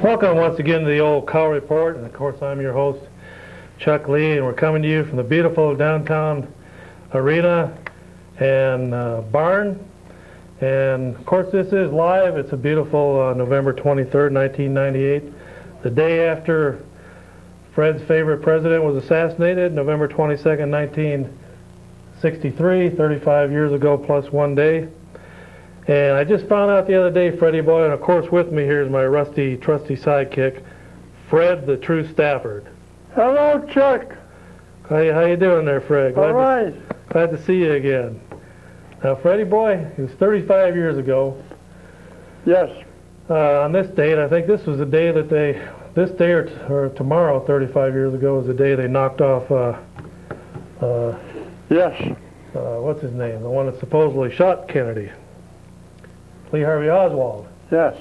Welcome once again to the Old Call Report, and of course I'm your host, Chuck Lee, and we're coming to you from the beautiful downtown arena and barn. And of course this is live. It's a beautiful November 23rd, 1998, the day after Fred's favorite president was assassinated, November 22nd, 1963, 35 years ago plus one day. And I just found out the other day, Freddie boy, and of course with me here is my rusty, trusty sidekick, Fred the True Stafford. Hello, Chuck. How you doing there, Fred? All right. Glad to see you again. Now, Freddie boy, it was 35 years ago. Yes. On this date, I think this was the day that this day or tomorrow, 35 years ago, was the day they knocked off, Yes. What's his name? The one that supposedly shot Kennedy. Lee Harvey Oswald. Yes.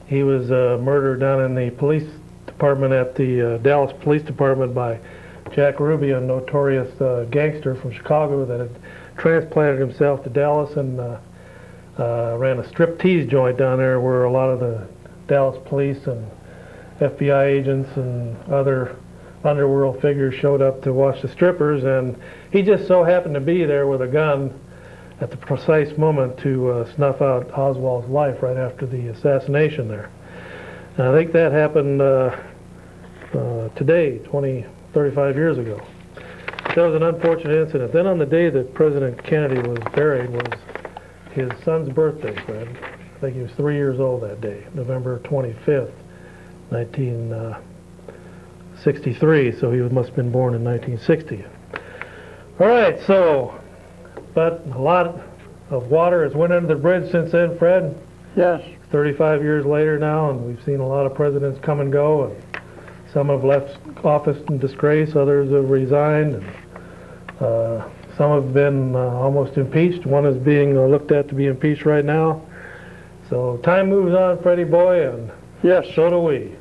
He was murdered down in the police department at the Dallas Police Department by Jack Ruby, a notorious gangster from Chicago that had transplanted himself to Dallas and ran a striptease joint down there where a lot of the Dallas police and FBI agents and other underworld figures showed up to watch the strippers, and he just so happened to be there with a gun at the precise moment to snuff out Oswald's life right after the assassination there. And I think that happened today, 35 years ago. That was an unfortunate incident. Then on the day that President Kennedy was buried was his son's birthday, Fred. I think he was 3 years old that day, November 25th, 1963, so he must have been born in 1960. All right, so, but a lot of water has went under the bridge since then, Fred. Yes. 35 years later now, and we've seen a lot of presidents come and go, and some have left office in disgrace, others have resigned, and some have been almost impeached. One is being looked at to be impeached right now. So time moves on, Freddie boy, and yes, so do we.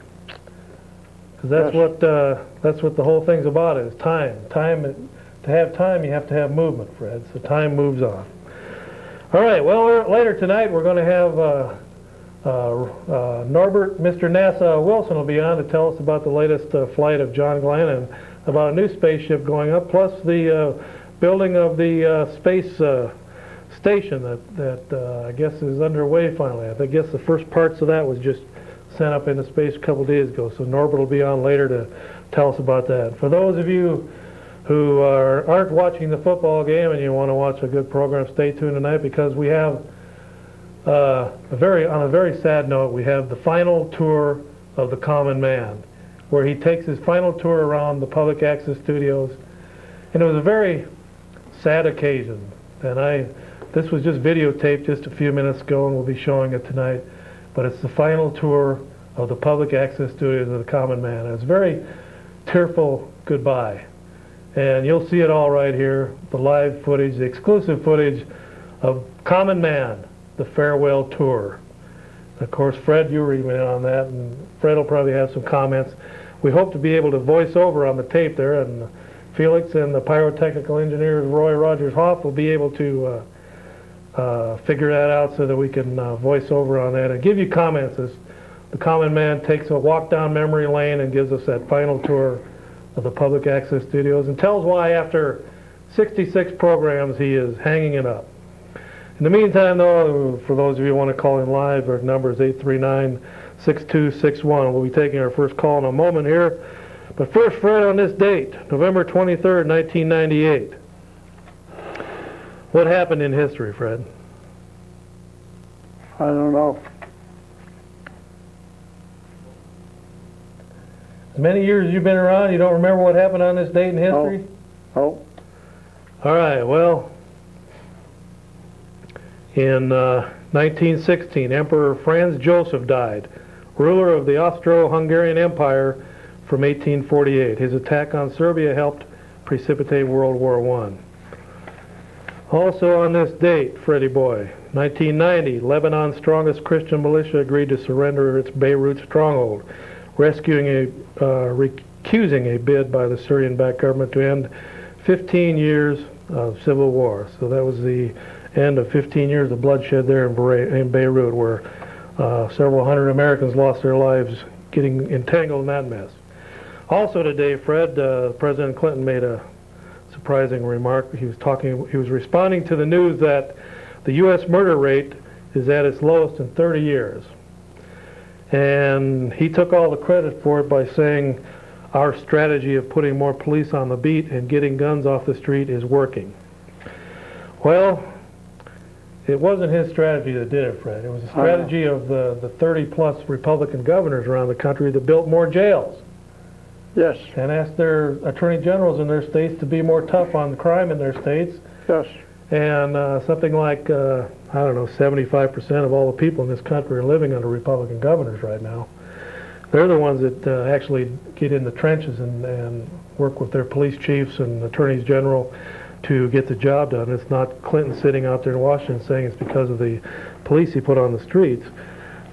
Because that's what the whole thing's about, is time. To have time, you have to have movement, Fred. So time moves on. All right. Well, later tonight we're going to have Norbert, Mr. NASA Wilson, will be on to tell us about the latest flight of John Glenn and about a new spaceship going up, plus the building of the space station that I guess is underway finally. I guess the first parts of that was just sent up into space a couple days ago. So Norbert will be on later to tell us about that. For those of you who aren't watching the football game and you want to watch a good program, stay tuned tonight, because we have on a very sad note, we have the final tour of The Common Man, where he takes his final tour around the public access studios. And it was a very sad occasion. And this was just videotaped just a few minutes ago, and we'll be showing it tonight. But it's the final tour of the public access studios of The Common Man. And it's a very tearful goodbye. And you'll see it all right here, the live footage, the exclusive footage of Common Man, the farewell tour. Of course, Fred, you were even in on that, and Fred will probably have some comments. We hope to be able to voice over on the tape there, and Felix and the pyrotechnical engineer, Roy Rogers Hoff, will be able to figure that out so that we can voice over on that and give you comments as the Common Man takes a walk down memory lane and gives us that final tour of the public access studios and tells why after 66 programs he is hanging it up. In the meantime, though, for those of you who want to call in live, our number is 839-6261. We'll be taking our first call in a moment here. But first, Fred, on this date, November 23rd, 1998, what happened in history, Fred? I don't know. As many years as you've been around, you don't remember what happened on this date in history? Oh. All right, well, in 1916, Emperor Franz Joseph died, ruler of the Austro-Hungarian Empire from 1848. His attack on Serbia helped precipitate World War I. Also on this date, Freddie boy, 1990, Lebanon's strongest Christian militia agreed to surrender its Beirut stronghold, recusing a bid by the Syrian-backed government to end 15 years of civil war. So that was the end of 15 years of bloodshed there in Beirut, where Several hundred Americans lost their lives getting entangled in that mess. Also today, Fred, President Clinton made a surprising remark. He was responding to the news that the U.S. murder rate is at its lowest in 30 years. And he took all the credit for it by saying our strategy of putting more police on the beat and getting guns off the street is working. Well, it wasn't his strategy that did it, Fred. It was a strategy of the 30-plus Republican governors around the country that built more jails. Yes. And asked their attorney generals in their states to be more tough on the crime in their states. Yes. And something like, I don't know, 75% of all the people in this country are living under Republican governors right now. They're the ones that actually get in the trenches and work with their police chiefs and attorneys general to get the job done. It's not Clinton sitting out there in Washington saying it's because of the police he put on the streets.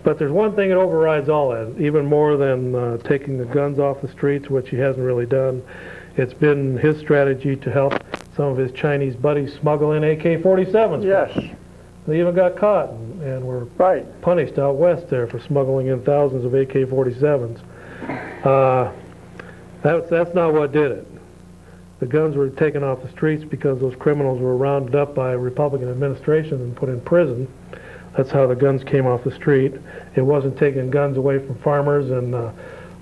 But there's one thing that overrides all that, even more than taking the guns off the streets, which he hasn't really done. It's been his strategy to help some of his Chinese buddies smuggle in AK-47s. Yes. They even got caught and were punished out west there for smuggling in thousands of AK-47s. That's not what did it. The guns were taken off the streets because those criminals were rounded up by Republican administrations and put in prison. That's how the guns came off the street. It wasn't taking guns away from farmers and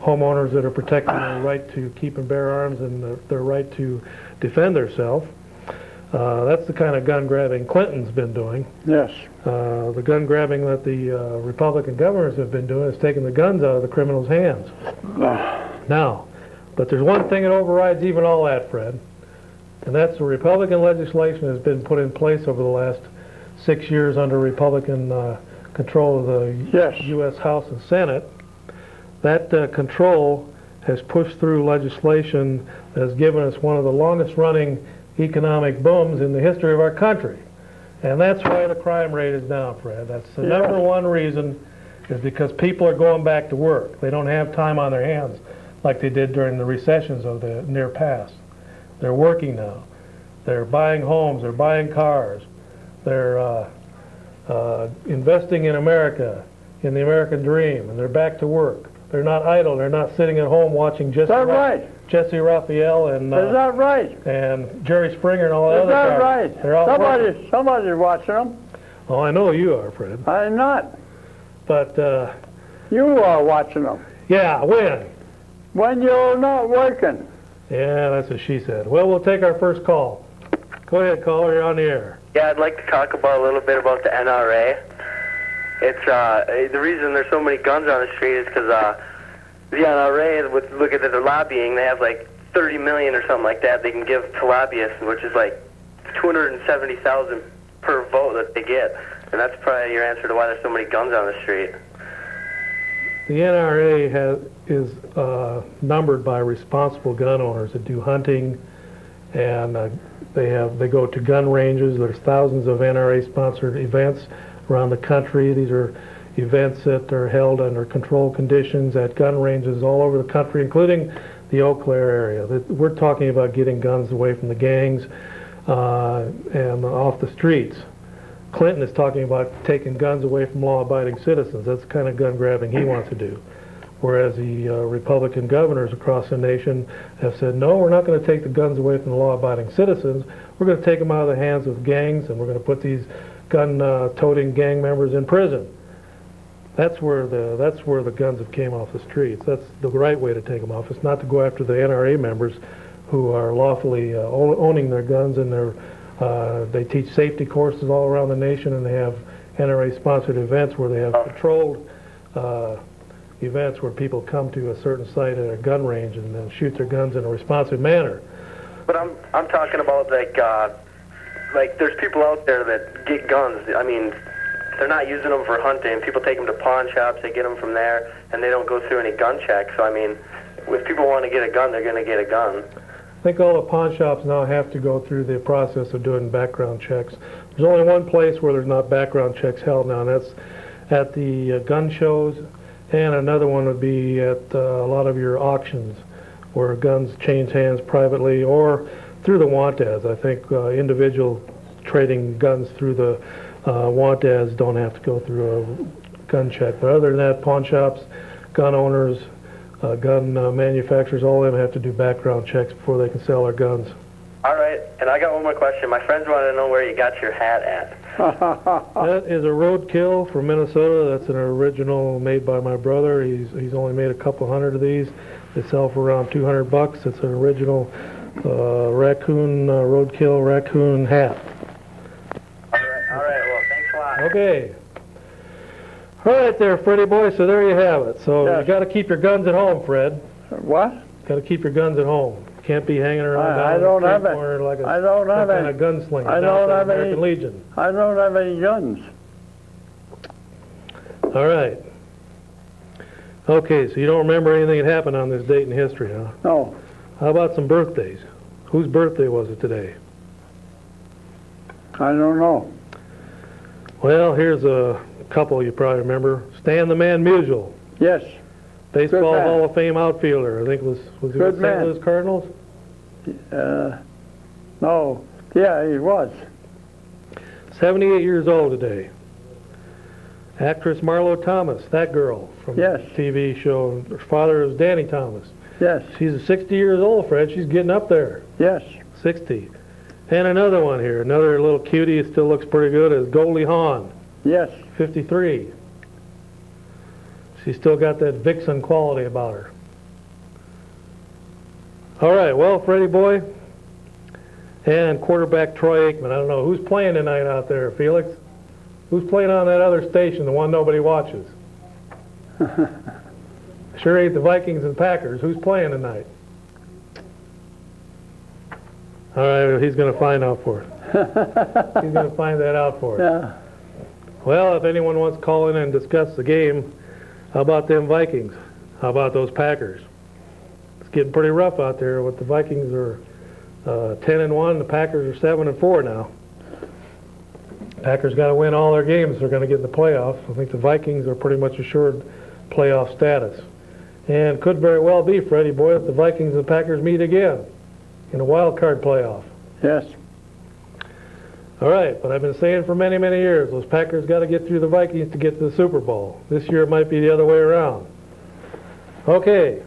homeowners that are protecting their right to keep and bear arms and their right to defend themselves. That's the kind of gun grabbing Clinton's been doing. Yes. The gun grabbing that the Republican governors have been doing is taking the guns out of the criminals' hands. Now, but there's one thing that overrides even all that, Fred, and that's the Republican legislation has been put in place over the last 6 years under Republican control of the U.S. House and Senate. That control has pushed through legislation that has given us one of the longest running economic booms in the history of our country. And that's why the crime rate is down, Fred. That's the number one reason, is because people are going back to work. They don't have time on their hands like they did during the recessions of the near past. They're working now. They're buying homes, they're buying cars, they're investing in America, in the American dream, and they're back to work. They're not idle. They're not sitting at home watching Jesse Raphael and and Jerry Springer and all that other guys. Right? They're out working. Somebody's watching them. Oh, I know you are, Fred. I'm not. But you are watching them. Yeah, when? When you're not working. Yeah, that's what she said. Well, we'll take our first call. Go ahead, caller. You're on the air. Yeah, I'd like to talk about a little bit about the NRA. It's the reason there's so many guns on the street is because the NRA, look at their lobbying, they have like 30 million or something like that they can give to lobbyists, which is like 270,000 per vote that they get. And that's probably your answer to why there's so many guns on the street. The NRA is numbered by responsible gun owners that do hunting, and they go to gun ranges. There's thousands of NRA-sponsored events around the country. These are events that are held under controlled conditions at gun ranges all over the country, including the Eau Claire area. We're talking about getting guns away from the gangs and off the streets. Clinton is talking about taking guns away from law-abiding citizens. That's the kind of gun grabbing he wants to do. Whereas the Republican governors across the nation have said, no, we're not going to take the guns away from the law-abiding citizens. We're going to take them out of the hands of gangs, and we're going to put these gun-toting gang members in prison. That's where the guns have came off the streets. That's the right way to take them off. It's not to go after the NRA members who are lawfully owning their guns, and they teach safety courses all around the nation, and they have NRA-sponsored events where they have controlled events where people come to a certain site at a gun range and then shoot their guns in a responsive manner. But I'm talking about like there's people out there that get guns. I mean, they're not using them for hunting. People take them to pawn shops, they get them from there, and they don't go through any gun checks. So I mean, if people want to get a gun, they're going to get a gun. I think all the pawn shops now have to go through the process of doing background checks. There's only one place where there's not background checks held now, and that's at the gun shows, and another one would be at a lot of your auctions where guns change hands privately or through the want ads. I think individual trading guns through the want ads don't have to go through a gun check. But other than that, pawn shops, gun owners, gun manufacturers, all of them have to do background checks before they can sell their guns. All right, and I got one more question. My friends want to know where you got your hat at. That is a Roadkill from Minnesota. That's an original made by my brother. He's only made a couple hundred of these. They sell for around $200. It's an original raccoon Roadkill raccoon hat. All right. Well, thanks a lot. Okay. All right there, Freddie boy. So there you have it. So Yes. you got to keep your guns at home, Fred. What? Got to keep your guns at home. Can't be hanging around I down don't the have street it. corner like I don't have some kind any. of gunslinger. I down don't at the have any. American Legion. I don't have any guns. All right. Okay, so you don't remember anything that happened on this date in history, huh? No. How about some birthdays? Whose birthday was it today? I don't know. Well, here's a couple you probably remember. Stan the Man Musial, Yes. baseball Good man. Hall of Fame outfielder. I think was he with Good St. man. Louis Cardinals? No. Yeah, he was. 78 years old today. Actress Marlo Thomas, that girl from Yes. the TV show. Her father is Danny Thomas. Yes. She's 60 years old, Fred. She's getting up there. Yes. 60. And another one here, another little cutie who still looks pretty good, is Goldie Hawn, Yes. 53. She's still got that vixen quality about her. All right, well, Freddie boy, and quarterback Troy Aikman. I don't know, who's playing tonight out there, Felix? Who's playing on that other station, the one nobody watches? Sure ain't the Vikings and Packers. Who's playing tonight? All right, he's going to find out for us. He's going to find that out for us. Yeah. Well, if anyone wants to call in and discuss the game, how about them Vikings? How about those Packers? It's getting pretty rough out there. With the Vikings are 10-1, the Packers are 7-4 now. Packers got to win all their games if they're going to get in the playoffs. I think the Vikings are pretty much assured playoff status. And could very well be, Freddie boy, if the Vikings and Packers meet again in a wild card playoff. Yes. All right, but I've been saying for many, many years, those Packers got to get through the Vikings to get to the Super Bowl. This year it might be the other way around. Okay.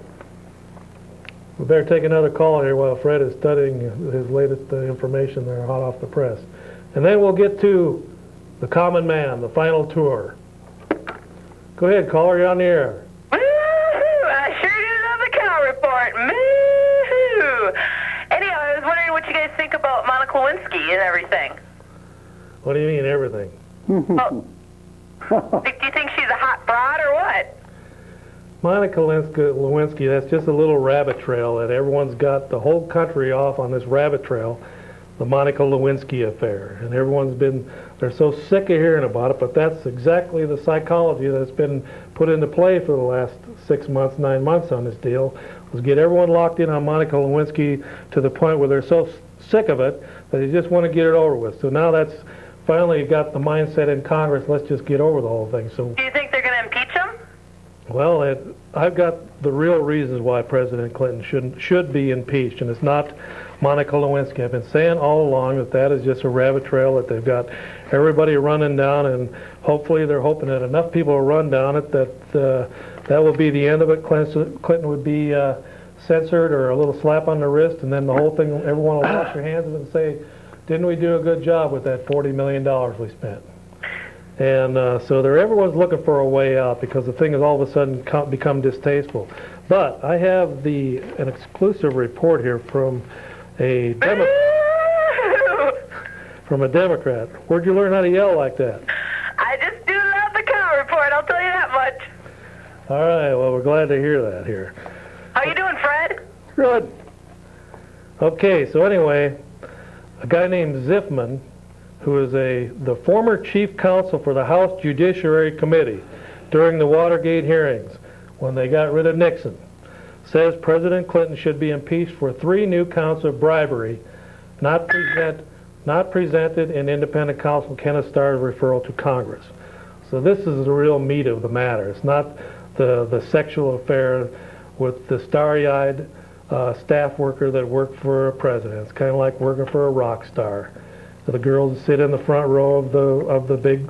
We better take another call here while Fred is studying his latest information there, hot off the press. And then we'll get to the common man, the final tour. Go ahead, caller, you're on the air. Woo-hoo! I sure do love the cow report. Moo-hoo! Anyhow, I was wondering what you guys think about Monica Lewinsky and everything. What do you mean, everything? Well, do you think she's a hot broad or what? Monica Lewinsky, that's just a little rabbit trail that everyone's got the whole country off on this rabbit trail, the Monica Lewinsky affair. And they're so sick of hearing about it, but that's exactly the psychology that's been put into play for the last 6 months, 9 months on this deal, was get everyone locked in on Monica Lewinsky to the point where they're so sick of it that they just want to get it over with. So now that's finally got the mindset in Congress, let's just get over the whole thing. So, Do you think they're going to impeach him? well, I've got the real reasons why President Clinton should be impeached, and it's not Monica Lewinsky. I've been saying all along that is just a rabbit trail that they've got everybody running down, and hopefully they're hoping that enough people will run down it that will be the end of it. Clinton would be censored or a little slap on the wrist, and then the whole thing, everyone will wash their hands of it and say, didn't we do a good job with that $40 million we spent? And so everyone's looking for a way out because the thing has all of a sudden become distasteful. But I have an exclusive report here from a Democrat. Where'd you learn how to yell like that? I just do love the cow report, I'll tell you that much. All right, well, we're glad to hear that here. How you doing, Fred? Good. Okay, so anyway, a guy named Zifman, who is the former chief counsel for the House Judiciary Committee during the Watergate hearings when they got rid of Nixon, says President Clinton should be impeached for 3 new counts of bribery not presented in independent counsel Kenneth Starr's referral to Congress. So this is the real meat of the matter. It's not the sexual affair with the starry-eyed staff worker that worked for a president. It's kind of like working for a rock star. The girls that sit in the front row of the big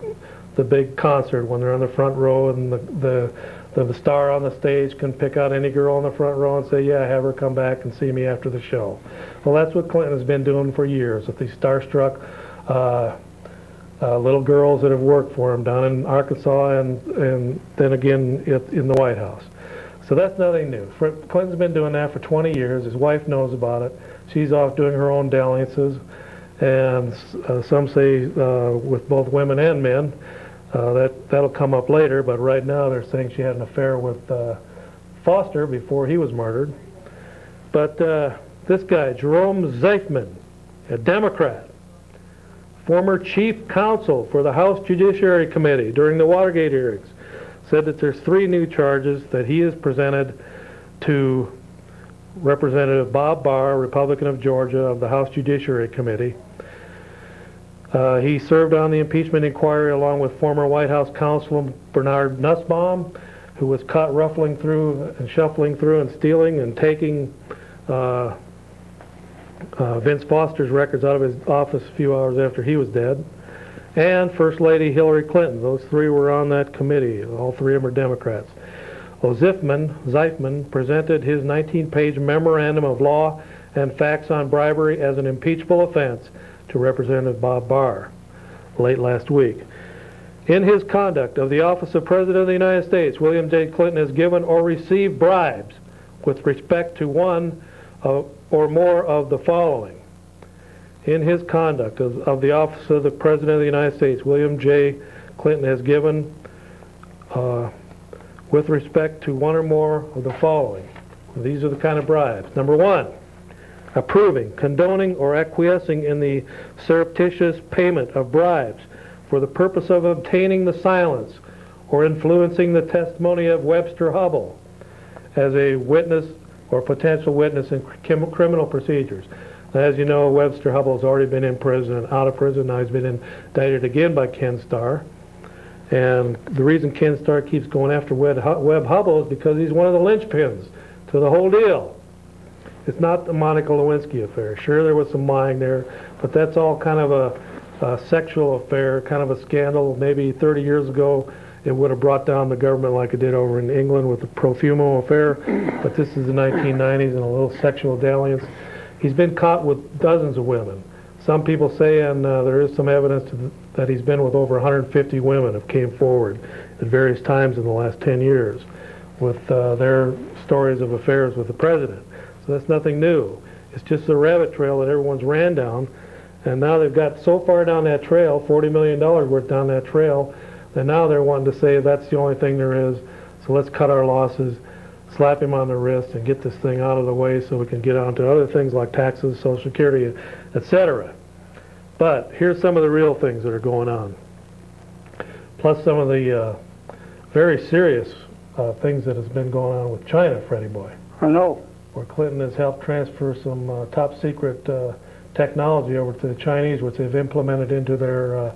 the big concert when they're on the front row, and the star on the stage can pick out any girl in the front row and say, yeah, have her come back and see me after the show. Well, that's what Clinton has been doing for years with these starstruck little girls that have worked for him down in Arkansas and then again in the White House. So that's nothing new. Clinton's been doing that for 20 years. His wife knows about it. She's off doing her own dalliances, and some say with both women and men. That'll come up later, but right now they're saying she had an affair with Foster before he was murdered. But this guy, Jerome Zifman, a Democrat, former chief counsel for the House Judiciary Committee during the Watergate hearings, said that there's 3 new charges that he has presented to Representative Bob Barr, Republican of Georgia, of the House Judiciary Committee. He served on the impeachment inquiry along with former White House counsel Bernard Nussbaum, who was caught ruffling through and shuffling through and stealing and taking Vince Foster's records out of his office a few hours after he was dead, and First Lady Hillary Clinton. Those 3 were on that committee. All 3 of them are Democrats. Zifman presented his 19-page memorandum of law and facts on bribery as an impeachable offense to Representative Bob Barr late last week. In his conduct of the office of President of the United States, William J. Clinton has given or received bribes with respect to one or more of the following. In his conduct of the office of the President of the United States, William J. Clinton has given with respect to one or more of the following. These are the kind of bribes. Number 1, approving, condoning, or acquiescing in the surreptitious payment of bribes for the purpose of obtaining the silence or influencing the testimony of Webster Hubbell as a witness or potential witness in criminal procedures. Now, as you know, Webster Hubbell has already been in prison and out of prison. Now he's been indicted again by Ken Starr. And the reason Ken Starr keeps going after Webb Hubbell is because he's one of the linchpins to the whole deal. It's not the Monica Lewinsky affair. Sure, there was some lying there, but that's all kind of a sexual affair, kind of a scandal. Maybe 30 years ago, it would have brought down the government like it did over in England with the Profumo affair, but this is the 1990s and a little sexual dalliance. He's been caught with dozens of women. Some people say, and there is some evidence that he's been with over 150 women have came forward at various times in the last 10 years with their stories of affairs with the president. So that's nothing new. It's just a rabbit trail that everyone's ran down, and now they've got so far down that trail, $40 million worth down that trail, and now they're wanting to say that's the only thing there is, so let's cut our losses, slap him on the wrist, and get this thing out of the way so we can get on to other things like taxes, Social Security, etc. But here's some of the real things that are going on, plus some of the very serious things that has been going on with China, Freddie Boy. I know. Where Clinton has helped transfer some top secret technology over to the Chinese, which they've implemented into their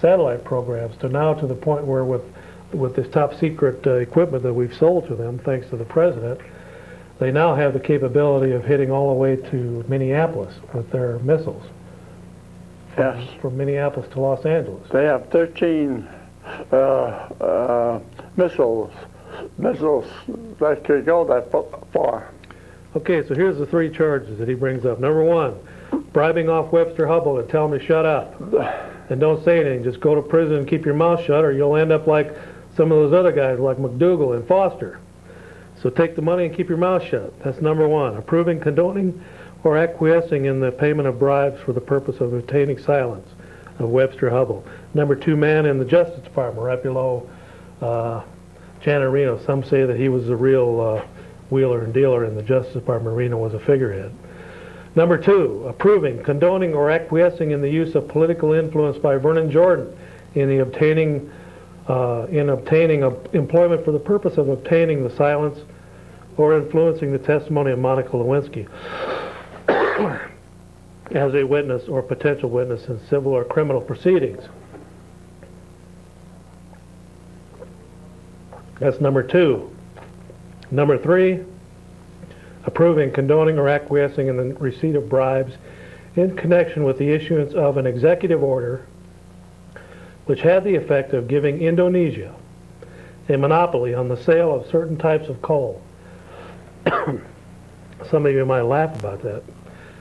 satellite programs, to now to the point where with this top secret equipment that we've sold to them, thanks to the president, they now have the capability of hitting all the way to Minneapolis with their missiles. Yes. From Minneapolis to Los Angeles. They have 13 missiles that could go that far. Okay, so here's the 3 charges that he brings up. Number 1, bribing off Webster Hubbell and tell him to shut up. And don't say anything. Just go to prison and keep your mouth shut, or you'll end up like some of those other guys like McDougal and Foster. So take the money and keep your mouth shut. That's number 1. Approving, condoning, or acquiescing in the payment of bribes for the purpose of obtaining silence of Webster Hubbell. Number 2, man in the Justice Department, right below Janet Reno. Some say that he was the real wheeler and dealer in the Justice Department. Reno was a figurehead. Number 2, approving, condoning, or acquiescing in the use of political influence by Vernon Jordan in obtaining employment for the purpose of obtaining the silence or influencing the testimony of Monica Lewinsky as a witness or potential witness in civil or criminal proceedings. That's number 2. Number 3, approving, condoning, or acquiescing in the receipt of bribes in connection with the issuance of an executive order which had the effect of giving Indonesia a monopoly on the sale of certain types of coal. Some of you might laugh about that.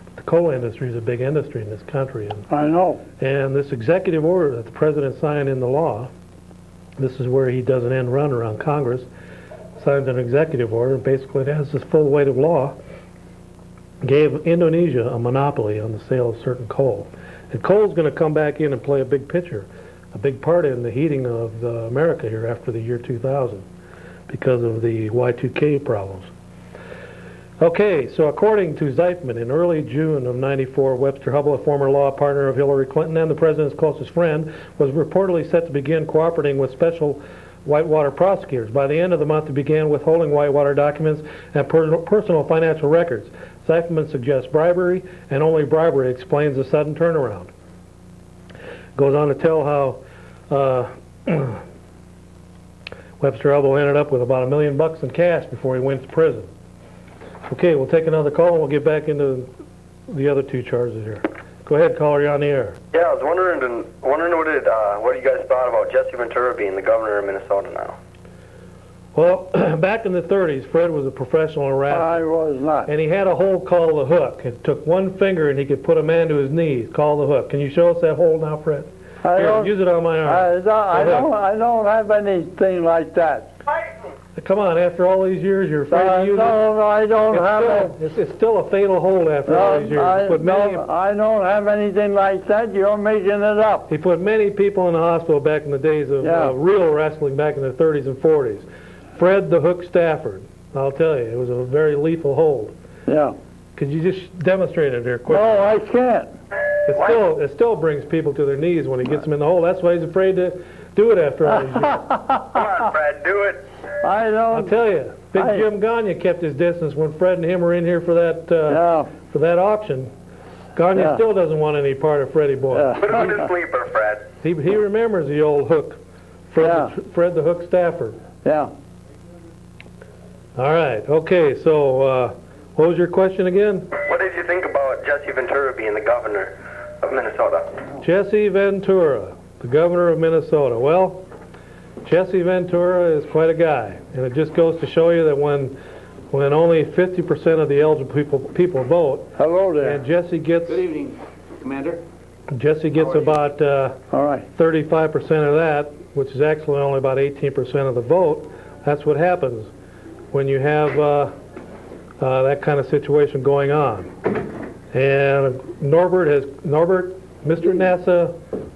But the coal industry is a big industry in this country. I know. And this executive order that the president signed into law, this is where he does an end run around Congress, signs an executive order, and basically it has this full weight of law, gave Indonesia a monopoly on the sale of certain coal. And coal's going to come back in and play a big part in the heating of America here after the year 2000 because of the Y2K problems. Okay, so according to Zeifman, in early June of '94, Webster Hubbell, a former law partner of Hillary Clinton and the president's closest friend, was reportedly set to begin cooperating with special Whitewater prosecutors. By the end of the month, he began withholding Whitewater documents and personal financial records. Zeifman suggests bribery, and only bribery explains the sudden turnaround. Goes on to tell how Webster Hubbell ended up with about $1 million in cash before he went to prison. Okay, we'll take another call and we'll get back into the other two charges here. Go ahead, caller, you're on the air. Yeah, I was wondering what you guys thought about Jesse Ventura being the governor of Minnesota now. Well, back in the 30s, Fred was a professional harasser. I was not. And he had a hold called the hook. It took one finger and he could put a man to his knees, called the hook. Can you show us that hold now, Fred? Here, use it on my arm. I don't have anything like that. Come on, after all these years, you're afraid to use it. No, I don't have it. It's still a fatal hold after all these years. I don't have anything like that. You're making it up. He put many people in the hospital back in the days of real wrestling back in the 30s and 40s. Fred the Hook Stafford. I'll tell you, it was a very lethal hold. Yeah. Could you just demonstrate it here quickly? No, I can't. It still brings people to their knees when he gets them in the hole. That's why he's afraid to do it after all these years. Come on, Fred, do it. I don't. I'll tell you, Big Jim Gagne kept his distance when Fred and him were in here for that auction. Gagne still doesn't want any part of Freddie Boy. Put him to sleeper, Fred. He remembers the old Hook, Fred the Hook Stafford. Yeah. All right. Okay. So, what was your question again? What did you think about Jesse Ventura being the governor of Minnesota? Jesse Ventura, the governor of Minnesota. Well, Jesse Ventura is quite a guy, and it just goes to show you that when only 50% of the eligible people vote, hello there, and Jesse gets. Good evening, Commander. Jesse gets about 35% of that, which is actually only about 18% of the vote. That's what happens when you have that kind of situation going on. And Norbert, Mr. NASA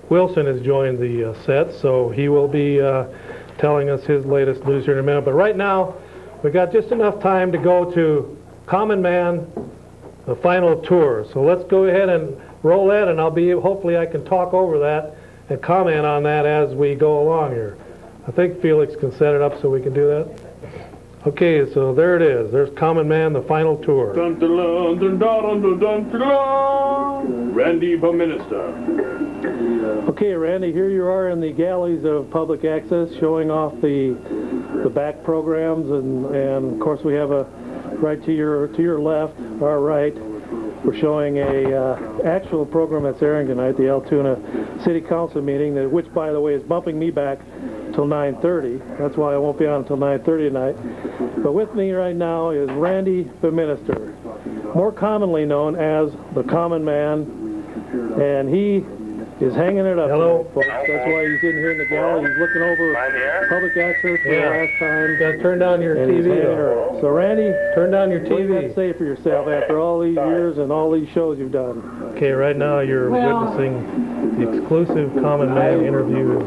Wilson has joined the set, so he will be telling us his latest news here in a minute. But right now, we got just enough time to go to Common Man, the final tour. So let's go ahead and roll that, and hopefully I can talk over that and comment on that as we go along here. I think Felix can set it up so we can do that. Okay, so there it is. There's Common Man, the final tour. Dun, dun, dun, dun, dun, dun, dun, dun, dun. Randy, the minister. Okay, Randy, here you are in the galleys of public access, showing off the back programs, and of course we have a right to your left, our right. We're showing a actual program that's airing tonight, the Altoona City Council meeting, which, by the way, is bumping me back till 9:30. That's why I won't be on until 9:30 tonight. But with me right now is Randy the Minister, more commonly known as the Common Man, and he is hanging it up. Hello, folks. That's why he's in here in the gallery. He's looking over public access for the last time. You got to turn down your TV. So, Randy, turn down your TV. What do you have to say for yourself after all these years and all these shows you've done? Okay, right now you're witnessing the exclusive Common Man interview.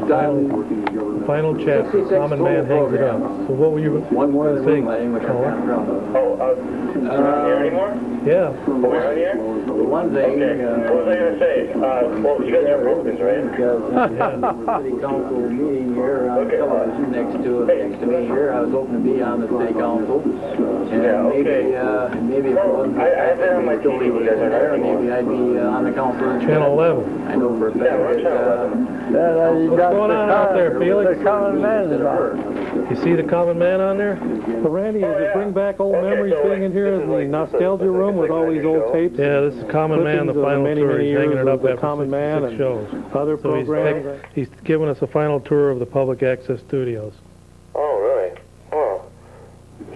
Final chapter. Common Man hangs it up. So, what were you saying? Here anymore? Yeah. We're on here? One thing, What was I going to say? Well, you guys are Republicans, right? because the city council meeting here on television next to me here, I was hoping to be on the city council, and maybe if it wasn't I've been on my TV, you guys are there, not maybe I'd be on the council. Channel 11. I know for a fact that What's going on out there, Felix? the common man is on. You see the common man on there? Well, Randy, does it bring back old memories being in here in the nostalgia room with all these old tapes? Yeah, this is Common Man, the clippings of final many, tour. many He's hanging years it up of the after Common Man six and shows. other So programs. he's giving us a final tour of the public access studios. Oh, really? Oh.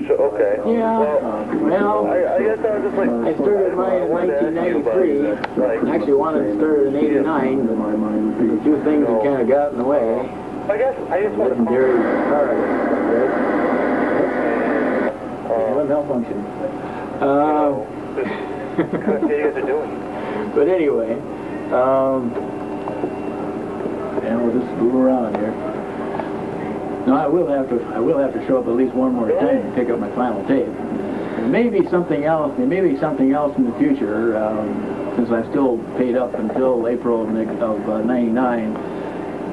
So, okay. Yeah, well, I guess I was just like... I started mine in 1993. I actually wanted to start in '89, but a few things have kind of got in the way. I guess I just want to... Legendary car, what malfunction? What you guys are doing? But anyway, and we'll just move around here. No, I will have to show up at least one more time and pick up my final tape. There may be something else. There may be something else in the future, since I'm still paid up until April of '99.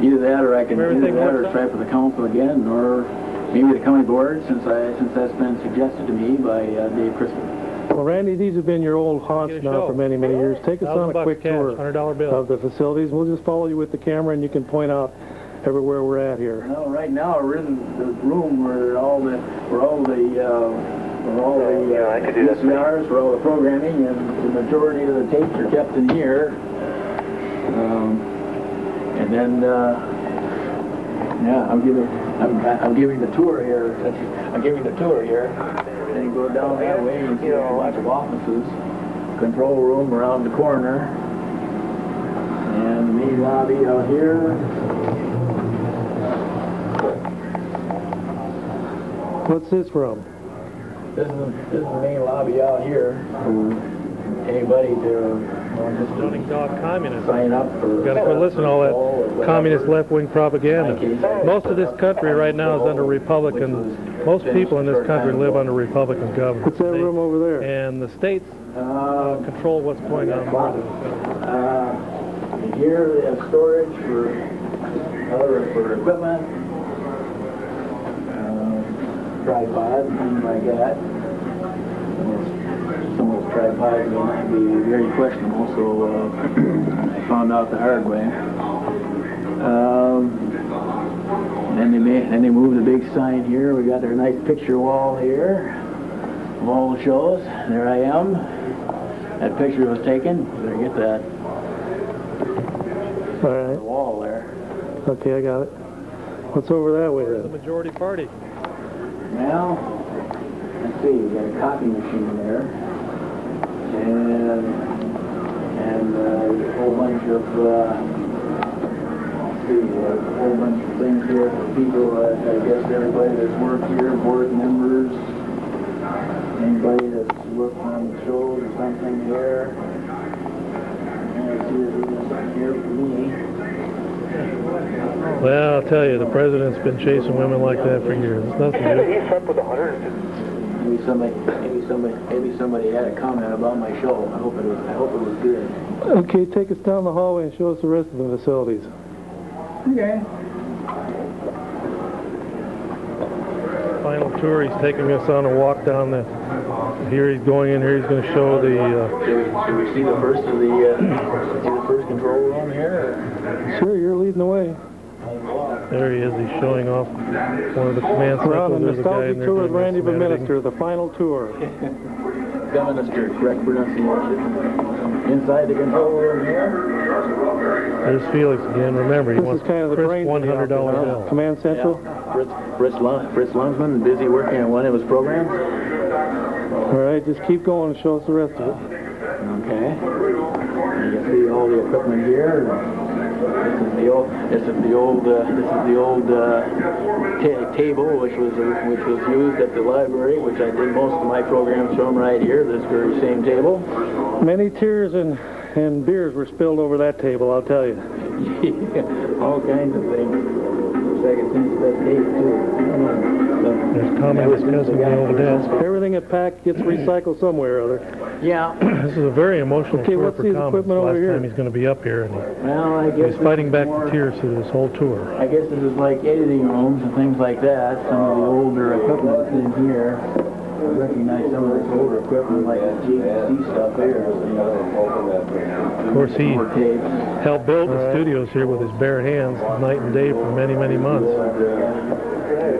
Either that, or I can try for the council again, or maybe the county board, since that's been suggested to me by Dave Crispin. Well, Randy, these have been your old haunts Get a now show. for many, many years. Take us on a quick cash, tour $100 bill. of the facilities. We'll just follow you with the camera, and you can point out everywhere we're at here. Well, right now we're in the room where all the VCRs, where all the programming, and the majority of the tapes are kept in here. And then, yeah, I'm giving the tour here. I'm giving the tour here. Then you go down that way and you see a bunch of offices, control room around the corner, and the main lobby out here. What's this from? This is the main lobby out here for anybody to Running dog communism. sign up for. Got to quit listening to all that communist left-wing propaganda. Most of this country right now is under Republican. Most people in this country live under Republican government. What's that room over there? And the states control what's going on more than the federal. Here they have storage for equipment, tripods, things like that. Some of those tripods may be very questionable, so I found out the hard way. Then they moved the big sign here. We got our nice picture wall here of all the shows. There I am. That picture was taken. Better get that. All right. The wall there. Okay, I got it. What's over that way The then? majority party. Now, let's see, we got a copy machine there, and a whole bunch of, things here for people, I guess everybody that's worked here, board members, anybody that's worked on the shows or something here. And I see there's even something here for me. Well, I'll tell you, the president's been chasing women like that for years. It's nothing new. He slept with 150. Maybe somebody had a comment about my show. I hope it was good. Okay, take us down the hallway and show us the rest of the facilities. Okay. Final tour, he's taking us on a walk down the... Here he's going in, here he's going to show the... Should we see the first of the first control room here? Sure, you're leading the way. There he is, he's showing off one of the command We're on centers. a There's a guy nostalgic in there tour with doing Randy some editing. Minister, the final tour. Minister, correct pronunciation. Inside the control room here. There's Felix again. Remember, he This is wants kind of the Chris brains of the $100 outfit, huh? bill. Command Central? Fritz Lungsman, busy working on one of his programs. All right, just keep going and show us the rest of it. Okay. You can see all the equipment here. This is the old table which was used at the library, which I did most of my programs from right here. This very same table. Many tears and beers were spilled over that table, I'll tell you. All kinds of things. Second since that tape too. There's Tommy discussing the old desk. Everything at PAC gets recycled somewhere or other. Yeah. This is a very emotional Okay, tour what's for his Thomas. equipment over Last here? time he's going to be up here, and Well, I guess he's fighting this back is more- the tears through this whole tour. I guess this is like editing rooms and things like that. Some of the older equipment that's in here. recognize some of this older equipment like the GC stuff here. Of course, he More tapes. helped build the studios here with his bare hands, night and day, for many, many months.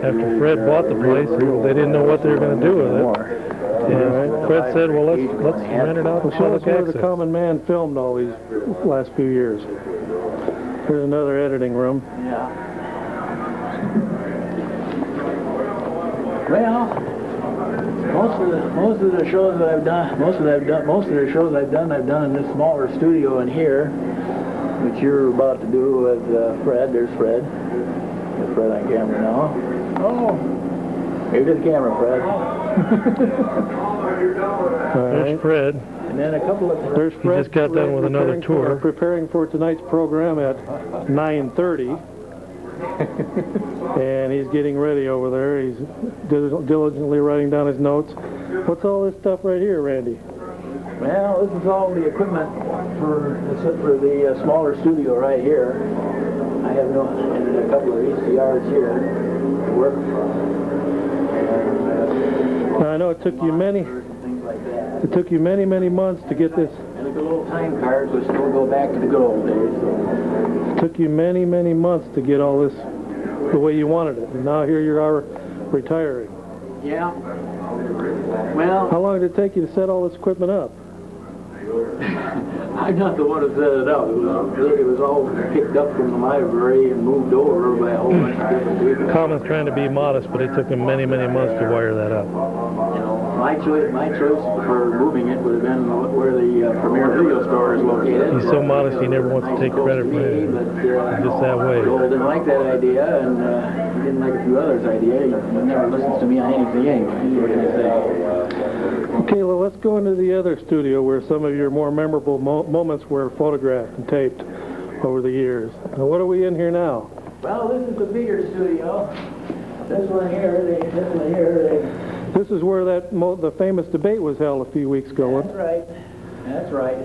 After Fred bought the place, they didn't know what they were going to do with it. And Fred said, well, let's rent it out to Well, show us public where the access. common man filmed all these last few years. Here's another editing room. Yeah. Well, most of the shows that I've done, most of the shows I've done in this smaller studio in here, which you're about to do with Fred. There's Fred. There's Fred on camera now. Oh, maybe the camera, Fred. All right. There's Fred. And then a couple of. There's Fred. just got done with another tour. Preparing for tonight's program at 9:30. And he's getting ready over there. He's diligently writing down his notes. What's all this stuff right here, Randy? Well, this is all the equipment for the smaller studio right here. I have and a couple of VCRs here to work from. Now, I know it took you many months to get this. And the good old time cards, which still go back to the good old days. So. It took you many, many months to get all this the way you wanted it. And now here you are retiring. Yeah. Well, How long did it take you to set all this equipment up? I'm not the one who set it up. It was all picked up from the library and moved over by a whole bunch of different people. Common's trying to be modest, but it took him many, many months to wire that up. You know, my choice for moving it would have been where the Premier Video Store is located. He's so modest, he never wants to take credit for it. He's just that way. Joel didn't like that idea, and he didn't like a few others' idea. He never listens to me on anything anyway. What can I say? Okay, well, let's go into the other studio where some of your more memorable moments were photographed and taped over the years. Now, what are we in here now? Well, this is the bigger studio. This one here. This is where the famous debate was held a few weeks ago. That's right.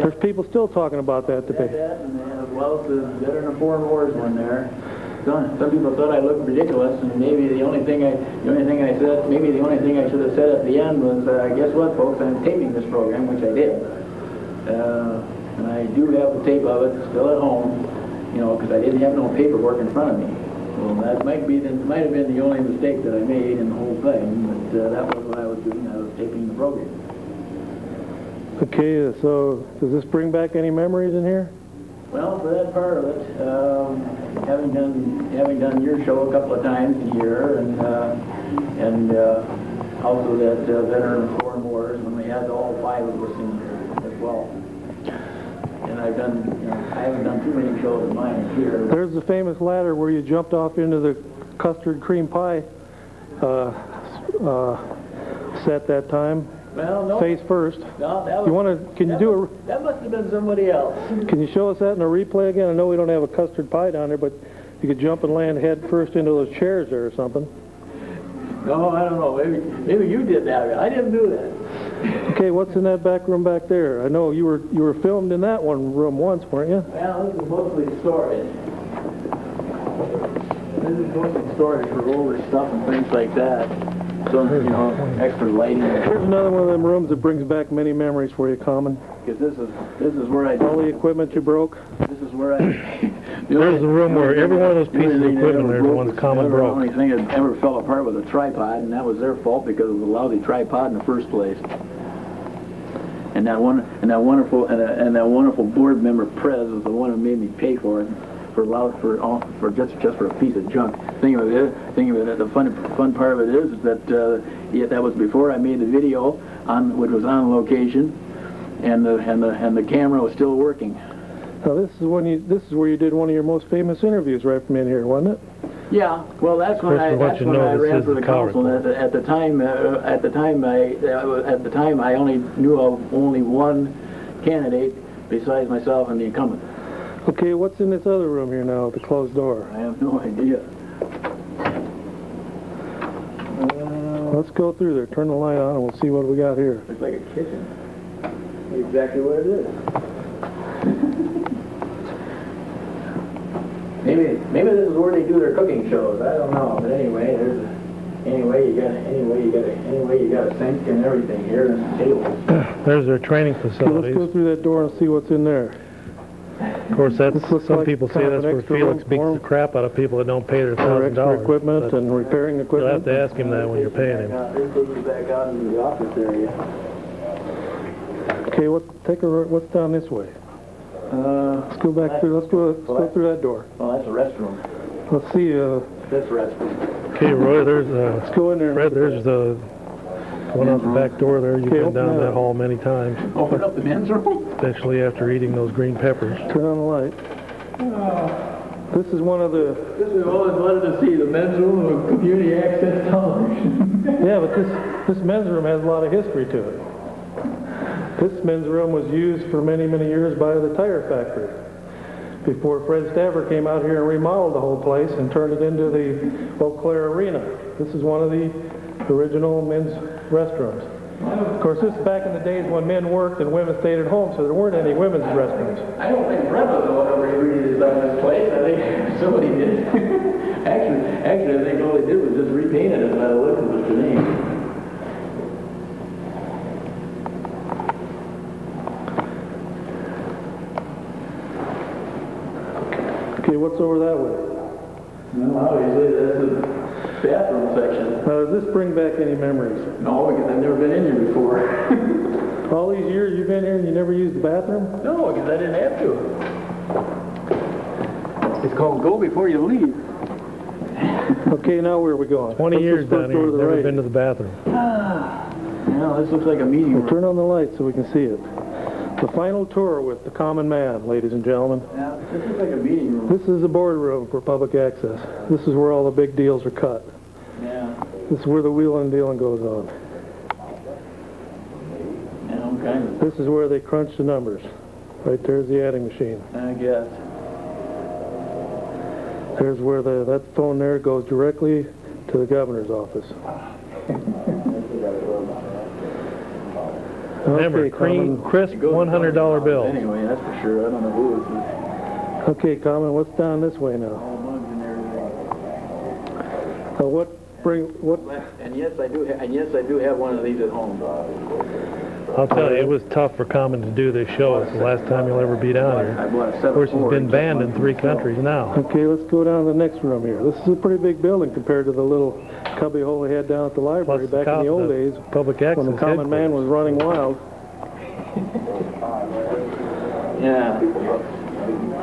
There's people still talking about that debate. And as well as the Veteran of Foreign Wars one there. Some people thought I looked ridiculous, and maybe the only thing I should have said at the end was, guess what, folks, I'm taping this program, which I did. And I do have the tape of it still at home, you know, because I didn't have no paperwork in front of me. Well, that might have been the only mistake that I made in the whole thing, but that was what I was doing. I was taping the program. Okay, so does this bring back any memories in here? Well, for that part of it, having done your show a couple of times in here, and also that Veteran of Foreign Wars when we had all five of us in here as well. And I haven't done too many shows of mine here. There's the famous ladder where you jumped off into the custard cream pie set that time. Well, no. Face first. No, that was, You want to? Can you do that must have been somebody else. Can you show us that in a replay again? I know we don't have a custard pie down there, but you could jump and land head first into those chairs there or something. No, I don't know. Maybe you did that. I didn't do that. Okay, what's in that back room back there? I know you were filmed in that one room once, weren't you? Well, this is mostly storage. This is mostly storage for older stuff and things like that. So, you know, extra lighting. Here's another one of them rooms that brings back many memories for you, Common. Because this is where I All the equipment you broke. This is where I. There's the room where every one of those pieces of equipment there, the ones Common The broke. only thing that ever fell apart was a tripod, and that was their fault because it was a lousy tripod in the first place. And that wonderful board member Prez was the one who made me pay for it. For just for a piece of junk. Thing of it, the fun part of it is that that was before I made the video which was on location, and the camera was still working. Now this is where you did one of your most famous interviews right from in here, wasn't it? Yeah, well that's when I ran for the council. And at the time I only knew of only one candidate besides myself and the incumbent. Okay, what's in this other room here now, the closed door? I have no idea. Let's go through there. Turn the light on and we'll see what we got here. Looks like a kitchen. That's exactly what it is. Maybe this is where they do their cooking shows. I don't know. But anyway, Anyway, you got a sink and everything here and tables. There's their training Okay, let's facilities. go through that door and see what's in there. Of course, that's, This looks some like people say kind of that's an where extra Felix room beats for the 'em. crap out of people that don't pay their For $1,000. extra equipment but and repairing you'll equipment. have to ask him that when you're paying him. They take you back out into the office area. Okay, what's down this way? Let's go back through. Let's go through that door. Well, that's a restroom. Let's see. This restroom. Okay, Roy, there's Let's go in there. and Fred, look at there's the one out the back door there. You've Okay, been open down that that up. hall many times, Open up the men's room. especially after eating those green peppers. that. Turn on the light. This is one of the. This is always wanted to see the men's room of community access television. Yeah, but this men's room has a lot of history to it. This men's room was used for many, many years by the tire factory before Fred Staver came out here and remodeled the whole place and turned it into the Eau Claire Arena. This is one of the original men's restrooms. Of course, this is back in the days when men worked and women stayed at home, so there weren't any women's restrooms. I don't think Fred was the one who really designed this place. I think somebody did. actually, I think all they did was just repaint it by the look of the name. Okay, what's over that way? Well, obviously, that's the bathroom section. Now, does this bring back any memories? No, because I've never been in here before. All these years you've been here and you never used the bathroom? No, because I didn't have to. It's called go before you leave. Okay, now where are we going? 20 What's years this first down here, door to the never right? been to the bathroom. Now, this looks like a meeting room. Turn on the light so we can see it. The final tour with the common man, ladies and gentlemen. Now, this looks like a meeting room. This is the boardroom for public access. This is where all the big deals are cut. Yeah. This is where the wheeling and dealing goes on. Yeah, okay. This is where they crunch the numbers. Right there's the adding machine. I guess. There's where that phone there goes directly to the governor's office. Remember, Okay, cream, Common. crisp $100 bill. Anyway, that's for sure. I don't know who it's with. Okay, Common, what's down this way now? All bugs and everything. What? And yes, I do have one of these at home. I'll tell you, it was tough for Common to do this show. It's the last time you'll ever be down here. I bought a Of course, he's 7.4 been inch banned one in 3 for countries now. Okay, let's go down to the next room here. This is a pretty big building compared to the little cubby hole they had down at the library Plus back in the old days public access when the common man was running wild. Yeah.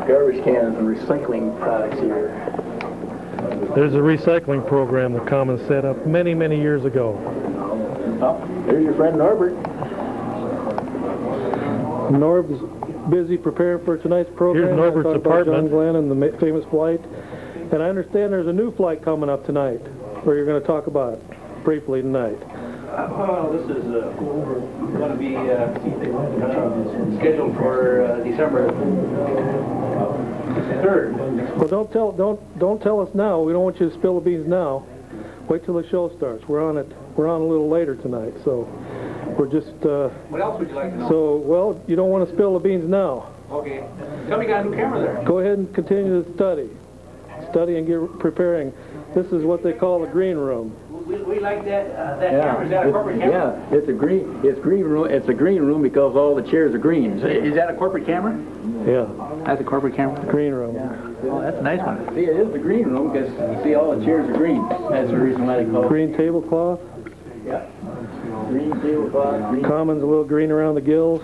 Garbage cans and recycling products here. There's a recycling program the Common set up many, many years ago. Oh, there's your friend Norbert. Norb's busy preparing for tonight's program. Here's Norbert's I talked about John apartment. Glenn and the famous flight. And I understand there's a new flight coming up tonight, where you're going to talk about briefly tonight. Well, this is going to be scheduled for December 3rd. Well, don't tell us now. We don't want you to spill the beans now. Wait till the show starts. We're on a little later tonight, so we're just. What else would you like to know? So, well, you don't want to spill the beans now. Okay. Tell me, you got a new camera there. Go ahead and continue to study and get preparing. This is what they call the green room. We like that camera. Is that a corporate camera? Yeah, it's a green room. It's a green room because all the chairs are green. Is that a corporate camera? Yeah, That's a corporate camera. green room. Oh, that's a nice one. See, it is the green room because you see all the chairs are green. That's the reason why they call it. Green tablecloth. Yeah. Green tablecloth. Green. Commons a little green around the gills.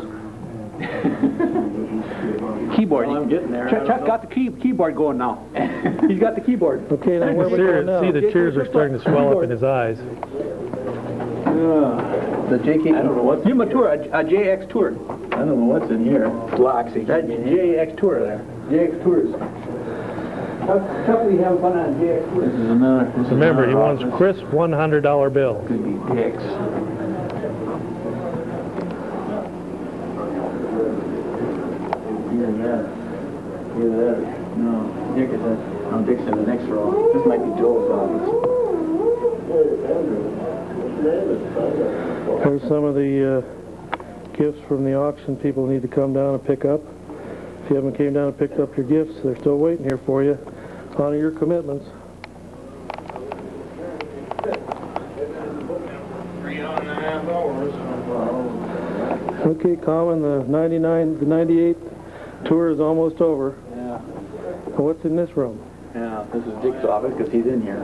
Keyboard. Well, I'm getting there. Chuck got the keyboard going now. He's got the keyboard. Okay, now where we going now? See, the tears are starting to swell up in his eyes. The JK. I don't know what's. Give him a tour, a JX tour. I don't know what's in here. Blocks. That JX tour there. JX tours. Chuck, we have fun on JX tours. This is another. Remember, he wants crisp $100 bill. Could be dicks. Either that. No, Dick is that. No, Dick's in the next row. This might be Joel's office. Here's some of the gifts from the auction people need to come down and pick up. If you haven't came down and picked up your gifts, they're still waiting here for you. Honor your commitments. Okay, Common, the 98 tour is almost over. Yeah. What's in this room? Yeah, this is Dick's office because he's in here.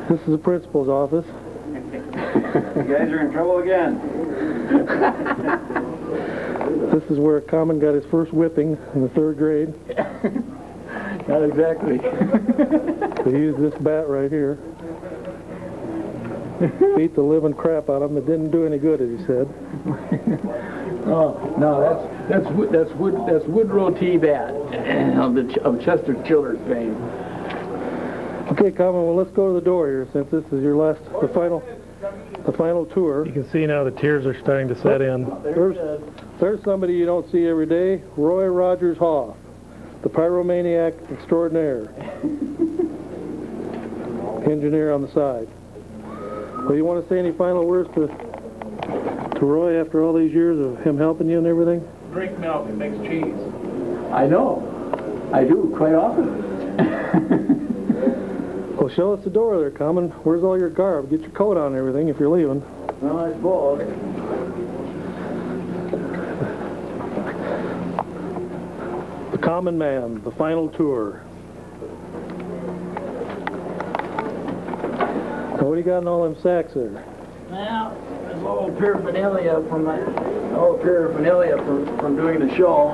This is the principal's office. You guys are in trouble again. This is where Common got his first whipping in the 3rd grade. Not exactly. He used this bat right here. Beat the living crap out of him. It didn't do any good, as he said. Oh no, that's Woodrow T. Bat of Chester Childers fame. Okay, Common. Well, let's go to the door here, since this is your the final tour. You can see now the tears are starting to set in. There's somebody you don't see every day, Roy Rogers Hoff, the pyromaniac extraordinaire. Engineer on the side. Well, you want to say any final words to Roy after all these years of him helping you and everything? Drink milk, it makes cheese. I know. I do, quite often. Well, show us the door there, Common. Where's all your garb? Get your coat on and everything if you're leaving. Well, I suppose. The Common Man, the final tour. Now, what do you got in all them sacks there? Well, there's a little paraphernalia from doing the show.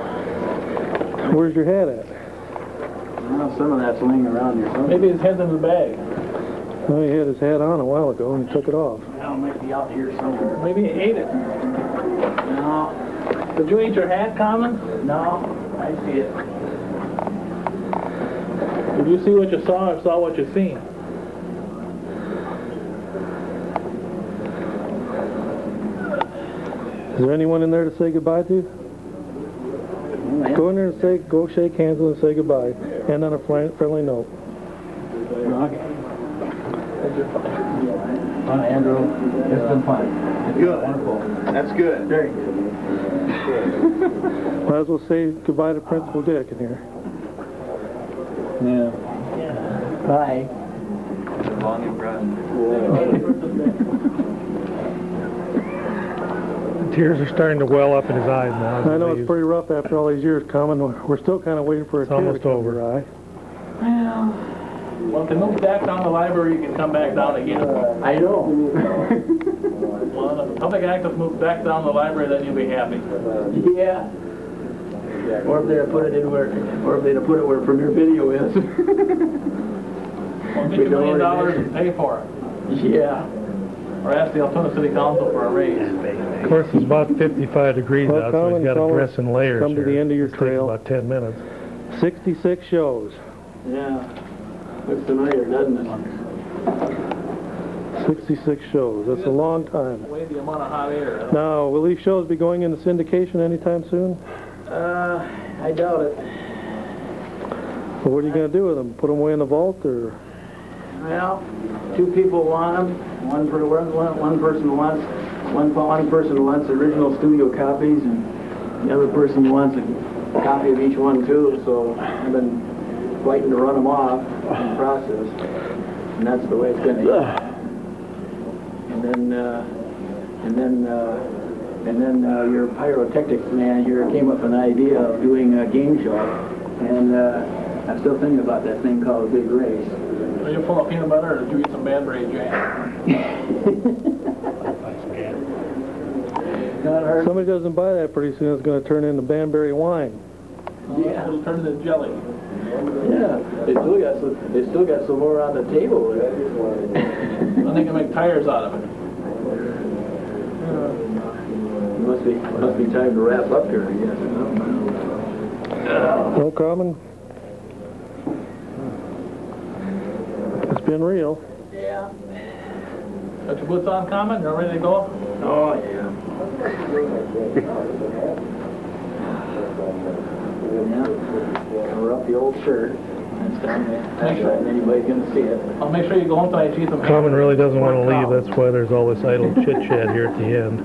Where's your hat at? Well, some of that's laying around here. Maybe his head's in the bag. Oh, he had his hat on a while ago and he took it off. Well, it might be out here somewhere. Maybe he ate it. No, Did you eat your hat, Common? no, I see it. Did you see what you saw or saw what you seen? Is there anyone in there to say goodbye to? Go in there and go shake hands with and say goodbye. End on a friendly note. Andrew, it's been fun. Good. Wonderful. That's good. Very good. Might as well say goodbye to Principal Dick in here. Yeah. Bye. Tears are starting to well up in his eyes now. I know it's pretty rough after all these years, Common. We're still kind of waiting for a tear to almost come over. to your eye. Well, if they move back down the library, you can come back down again. I know. Well, if the public access moves back down the library, then you'll be happy. Yeah. Or if they'd put it in where Premier Video is. Well, get $1 million and pay for it. Yeah. Or ask the Altoona City Council for a raise. Of course, it's about 55 degrees Well, out, so Common, he's got to fellas, dress in layers come to the here. end of your This takes trail. about 10 minutes. 66 shows. Yeah. Looks familiar, doesn't it? 66 shows. That's a long time. Weigh the amount of hot air. Now, will these shows be going into syndication anytime soon? I doubt it. Well, what are you going to do with them? Put them away in the vault, or? Well, 2 people want them. One person wants original studio copies, and the other person wants a copy of each one too. So I've been fighting to run them off in the process, and that's the way it's going to be. And then your pyrotechnics manager came up with an idea of doing a game show, and I'm still thinking about that thing called Big Race. Are you full of peanut butter, or did you eat some Banbury jam? Not hurt. Somebody doesn't buy that pretty soon, it's going to turn into Banbury wine. Yeah. It'll turn into jelly. Yeah, they still got some more on the table there. I think they make tires out of it. Must be time to wrap up here, I guess. No Common? It's been real. Yeah. Got your boots on, Common? You're ready to go? Oh yeah. Cover up the old shirt. That's down there. That's right. Anybody's gonna see it. I'll make sure you go home tonight and eat some Common really doesn't want to leave. That's why there's all this idle chit-chat here at the end.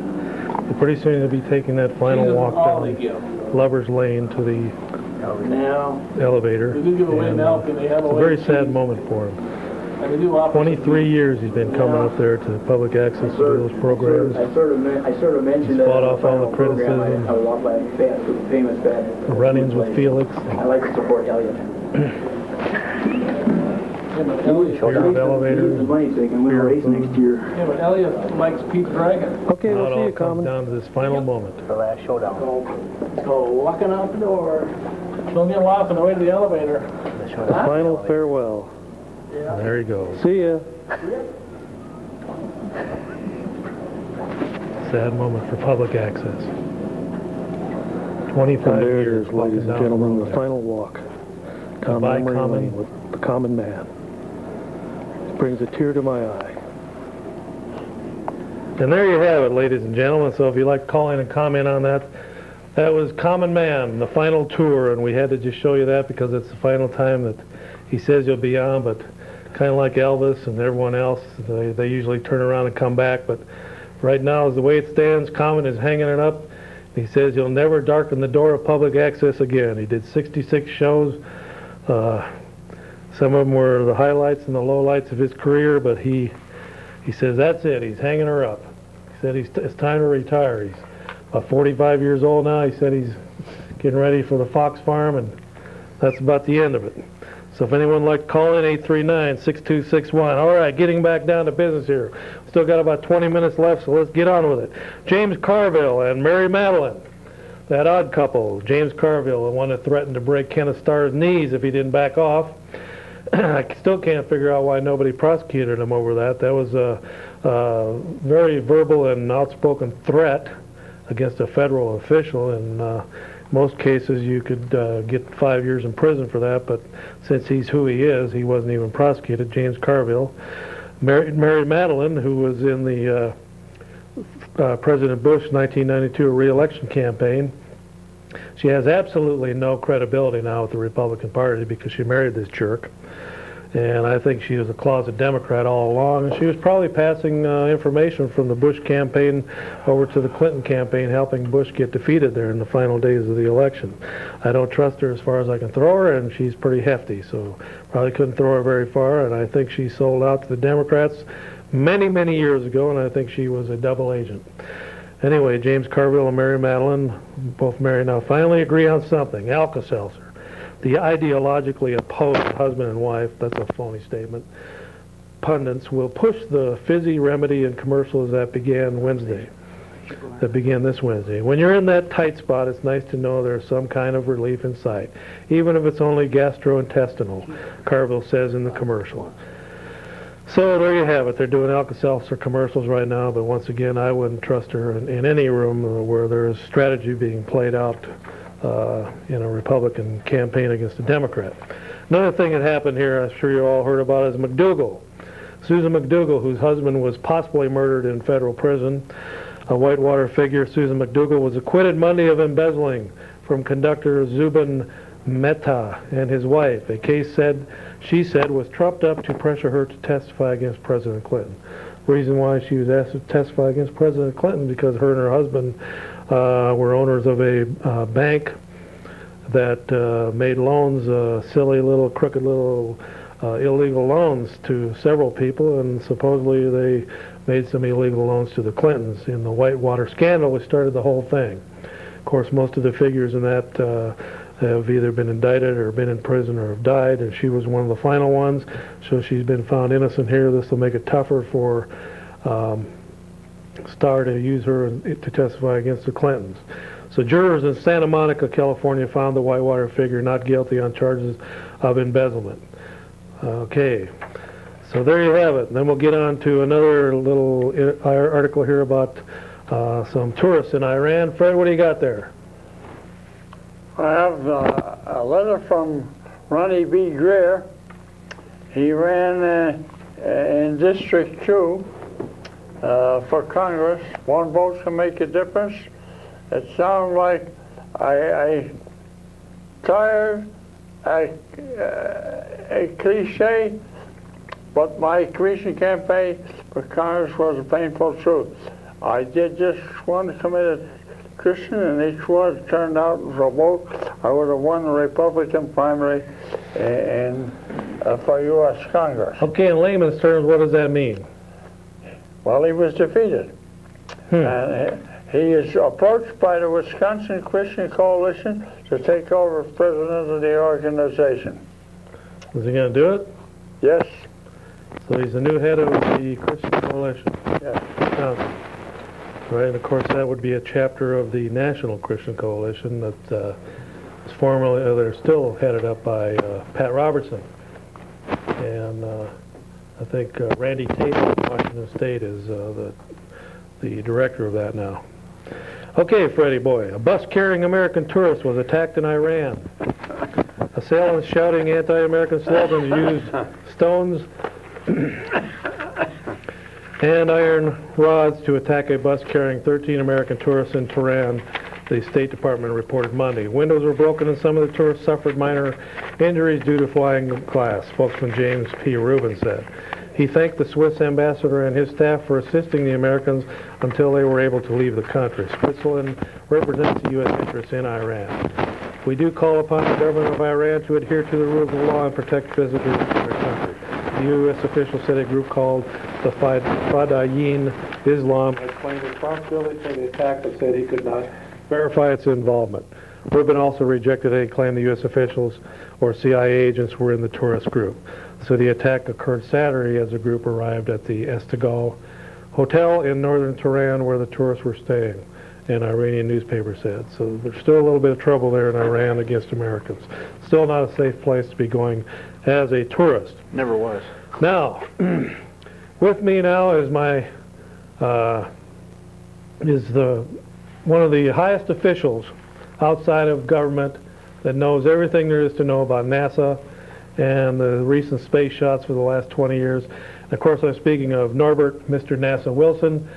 But pretty soon he'll be taking that final walk all they down give. Lover's Lane to the Now, elevator. They do give away And, milk, and they have it's a away very cheese. sad moment for him. And we do offer 23 years he's been coming up there to public access to do those programs. I sort of mentioned that Fought in off all the program. criticism. I was off by famous bad. Run-ins with Felix. I like to support Elliot. Fear of elevators. The money so they can win a race next year. Yeah, but Elliot likes Pete Dragon. Okay, Now we'll it see all you, comes Common. down to this final moment. The last showdown. Go walking out the door. Don't get lost on the way to the elevator. The final farewell. And there he goes. See ya. Sad moment for public access. 25 And there it years is, walking ladies and down the gentlemen, road. the final walk down Goodbye, memory Common. lane with the common man. It brings a tear to my eye. And there you have it, ladies and gentlemen. So if you'd like to call in and comment on that, that was Common Man, the final tour, and we had to just show you that because it's the final time that he says you'll be on, but kind of like Elvis and everyone else, they usually turn around and come back, but right now, as the way it stands, Common is hanging it up. He says you'll never darken the door of public access again. He did 66 shows. Some of them were the highlights and the lowlights of his career, but he says that's it. He's hanging her up. He said it's time to retire. He's about 45 years old now. He said he's getting ready for the Fox Farm, and that's about the end of it. So if anyone would like to call in, 839-6261. All right, getting back down to business here. Still got about 20 minutes left, so let's get on with it. James Carville and Mary Madeline, that odd couple. James Carville, the one that threatened to break Kenneth Starr's knees if he didn't back off. I still can't figure out why nobody prosecuted him over that. That was a very verbal and outspoken threat against a federal official, and most cases you could get 5 years in prison for that, but since he's who he is, he wasn't even prosecuted. James Carville. Mary Madeline, who was in the President Bush 1992 re-election campaign, she has absolutely no credibility now with the Republican Party because she married this jerk. And I think she was a closet Democrat all along, and she was probably passing information from the Bush campaign over to the Clinton campaign, helping Bush get defeated there in the final days of the election. I don't trust her as far as I can throw her, and she's pretty hefty, so probably couldn't throw her very far, and I think she sold out to the Democrats many, many years ago, and I think she was a double agent. Anyway, James Carville and Mary Madeline, both married now, finally agree on something, Alka-Seltzer. The ideologically opposed husband and wife, that's a phony statement, pundits will push the fizzy remedy and commercials that began this Wednesday. When you're in that tight spot, it's nice to know there's some kind of relief in sight, even if it's only gastrointestinal, Carville says in the commercial. So there you have it. They're doing Alka-Seltzer commercials right now, but once again, I wouldn't trust her in any room where there's strategy being played out in a Republican campaign against a Democrat. Another thing that happened here, I'm sure you all heard about, is McDougal. Susan McDougal, whose husband was possibly murdered in federal prison, a Whitewater figure. Susan McDougal was acquitted Monday of embezzling from conductor Zubin Mehta and his wife. A case she said was trumped up to pressure her to testify against President Clinton. Reason why she was asked to testify against President Clinton because her and her husband were owners of a bank that made loans, silly little, crooked little illegal loans to several people, and supposedly they made some illegal loans to the Clintons in the Whitewater scandal, which started the whole thing. Of course, most of the figures in that have either been indicted or been in prison or have died, and she was one of the final ones, so she's been found innocent here. This will make it tougher for Starr to use her to testify against the Clintons. So jurors in Santa Monica, California found the Whitewater figure not guilty on charges of embezzlement. Okay, so there you have it. And then we'll get on to another little article here about some tourists in Iran. Fred, what do you got there? I have a letter from Ronnie B. Greer. He ran in District 2 for Congress. One vote can make a difference. It sounds like a cliche, but my recent campaign for Congress was a painful truth. I did just want to commit a Christian, and each one turned out as a vote. I would have won the Republican primary in for U.S. Congress. Okay, in layman's terms, what does that mean? Well, he was defeated. And he is approached by the Wisconsin Christian Coalition to take over as president of the organization. Is he going to do it? Yes. So he's the new head of the Christian Coalition. Yes. Right, and of course that would be a chapter of the National Christian Coalition that was formerly, they're still headed up by Pat Robertson. And I think Randy Tate of Washington State is the director of that now. Okay, Freddie boy, a bus carrying American tourists was attacked in Iran. Assailants shouting anti-American slogans used stones and iron rods to attack a bus carrying 13 American tourists in Tehran, the State Department reported Monday. Windows were broken and some of the tourists suffered minor injuries due to flying glass, spokesman James P. Rubin said. He thanked the Swiss ambassador and his staff for assisting the Americans until they were able to leave the country. Switzerland represents the U.S. interests in Iran. We do call upon the government of Iran to adhere to the rules of law and protect visitors to their country. The U.S. official said a group called the Fadayin Islam had claimed responsibility for the attack but said he could not verify its involvement. Rubin also rejected any claim the U.S. officials or CIA agents were in the tourist group. So the attack occurred Saturday as the group arrived at the Estegal Hotel in northern Tehran where the tourists were staying, an Iranian newspaper said. So there's still a little bit of trouble there in Iran against Americans. Still not a safe place to be going as a tourist. Never was. Now, with me now is my one of the highest officials outside of government that knows everything there is to know about NASA and the recent space shots for the last 20 years. And of course, I'm speaking of Norbert, Mr. NASA Wilson.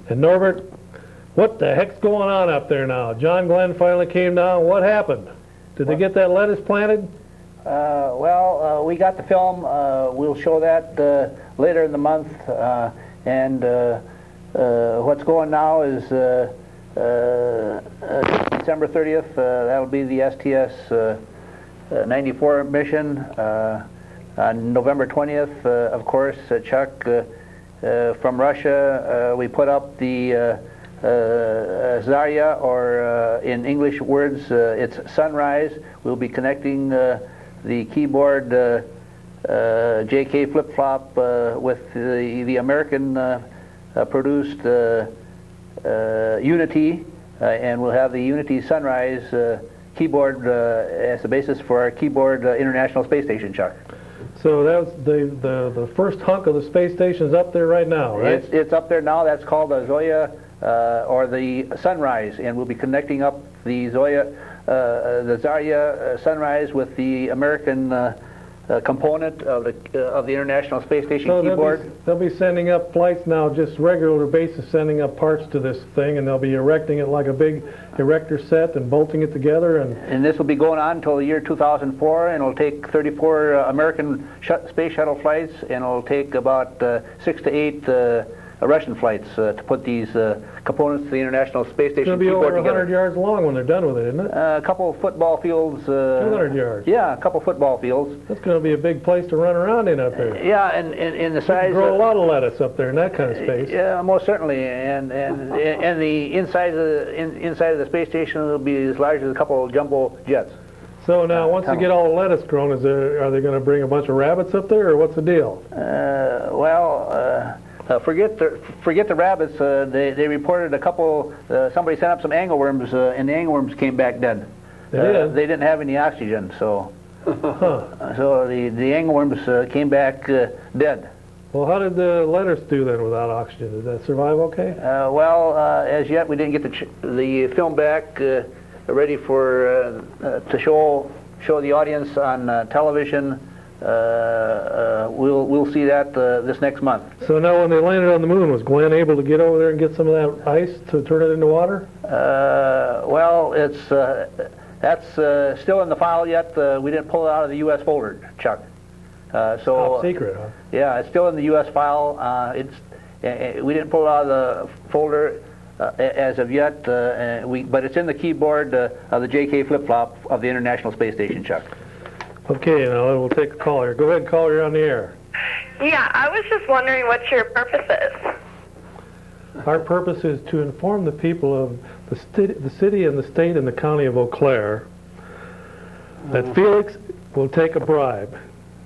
And Norbert, what the heck's going on up there now? John Glenn finally came down. What happened? Did they get that lettuce planted? We got the film. We'll show that later in the month. What's going now is December 30th. That will be the STS-94 mission. On November 20th, of course, Chuck, from Russia, we put up the Zarya, or in English words, it's sunrise. We'll be connecting the keyboard JK flip-flop with the American produced Unity, and we'll have the Unity Sunrise keyboard as the basis for our keyboard International Space Station, Chuck. So that's the first hunk of the space station is up there right now, right? It's up there now. That's called the Zoya or the Sunrise, and we'll be connecting up the Zoya, the Zarya Sunrise with the American component of the International Space Station keyboard. They'll be sending up flights now, just regular basis, sending up parts to this thing, and they'll be erecting it like a big erector set and bolting it together. And this will be going on until the year 2004, and it'll take 34 American space shuttle flights, and it'll take about 6 to 8 Russian flights to put these components to the International Space Station keyboard together. It's going to be over 100 yards long when they're done with it, isn't it? A couple of football fields. 200 yards? Yeah, a couple of football fields. That's going to be a big place to run around in up there. Yeah, and the size... You can grow a lot of lettuce up there in that kind of space. Yeah, most certainly. And the inside of the space station will be as large as a couple of jumbo jets. So now, once you get all the lettuce grown, are they going to bring a bunch of rabbits up there, or what's the deal? Forget the rabbits. They reported a couple. Somebody sent up some angleworms, and the angleworms came back dead. They didn't have any oxygen, so so the angleworms came back dead. Well, how did the lettuce do then without oxygen? Did that survive okay? As yet we didn't get the film back ready for to show the audience on television. We'll see that this next month. So now when they landed on the moon, was Glenn able to get over there and get some of that ice to turn it into water? That's still in the file yet. We didn't pull it out of the U.S. folder, Chuck. Top secret, huh? Yeah, it's still in the U.S. file. We didn't pull it out of the folder as of yet, but it's in the keyboard of the JK flip-flop of the International Space Station, Chuck. Okay, now we'll take a call here. Go ahead and call her on the air. Yeah, I was just wondering what your purpose is. Our purpose is to inform the people of the city and the state and the county of Eau Claire that Felix will take a bribe,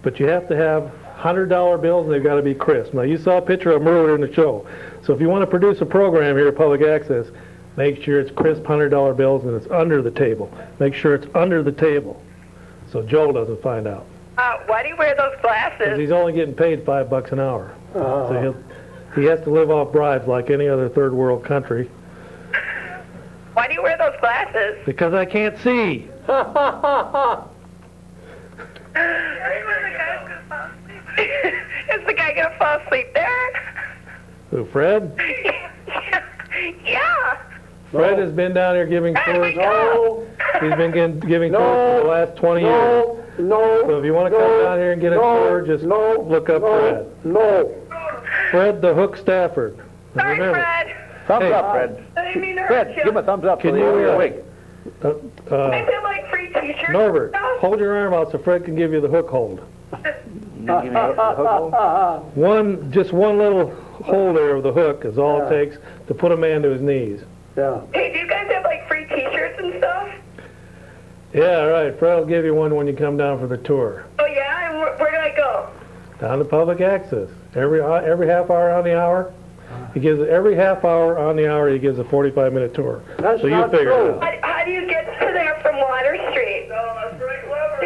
but you have to have $100 bills and they've got to be crisp. Now, you saw a picture of them earlier in the show. So if you want to produce a program here at Public Access, make sure it's crisp $100 bills and it's under the table. Make sure it's under the table so Joel doesn't find out. Why do you wear those 'Cause glasses? he's only getting paid $5 an hour. So he has to live off bribes like any other third world country. Why do you wear those glasses? Because I can't see. Is the guy gonna fall asleep there? Who, Fred? Yeah. Fred has been down here giving tours. No, He's been giving tours for the last 20 years. no, So if you want to come down here and get a tour, just look up Fred. no. Fred the Hook Stafford. And Sorry, remember, Fred. Thumbs Hey. up, Fred. I didn't mean to hurt Fred, you. give him a thumbs up. Can so you, you're awake. I feel like free t-shirts. Norbert, and stuff. hold your arm out so Fred can give you the hook hold. You give me the hook hold? Just one little hold there of the hook is all it takes to put a man to his knees. Yeah. Hey, do you guys have like free t-shirts and stuff? Yeah, all right. Fred will give you one when you come down for the tour. Oh yeah, and where do I go? Down to Public Access. Every half hour on the hour. He gives every half hour on the hour. He gives a 45-minute tour. That's so you not figure true. it out. How do you get to there from Water Street? No, that's pretty clever.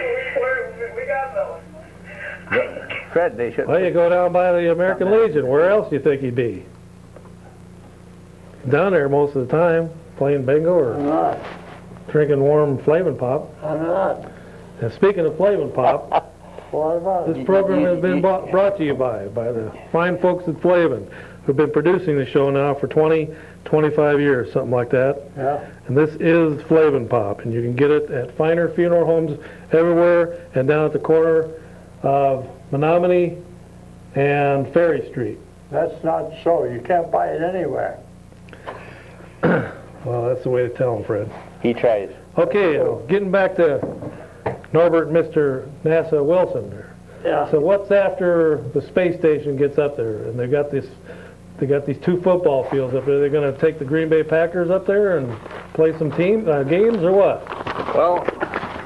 We got those. Fred, they should. Well, you go down by the American Legion. Where else do you think he'd be? Down there most of the time, playing bingo I'm or not. drinking warm Flavin' Pop. I'm not. And speaking of Flavin' Pop, What about this program has been brought to you by the fine folks at Flavin, who've been producing the show now for 20, 25 years, something like that. Yeah. And this is Flavin' Pop, and you can get it at finer funeral homes everywhere and down at the corner of Menominee and Ferry Street. That's not so. You can't buy it anywhere. Well, that's the way to tell them, Fred. He tries. Okay, getting back to Norbert and Mr. NASA Wilson there. Yeah. So what's after the space station gets up there, and they got these two football fields up there? They're going to take the Green Bay Packers up there and play some games, or what? Well,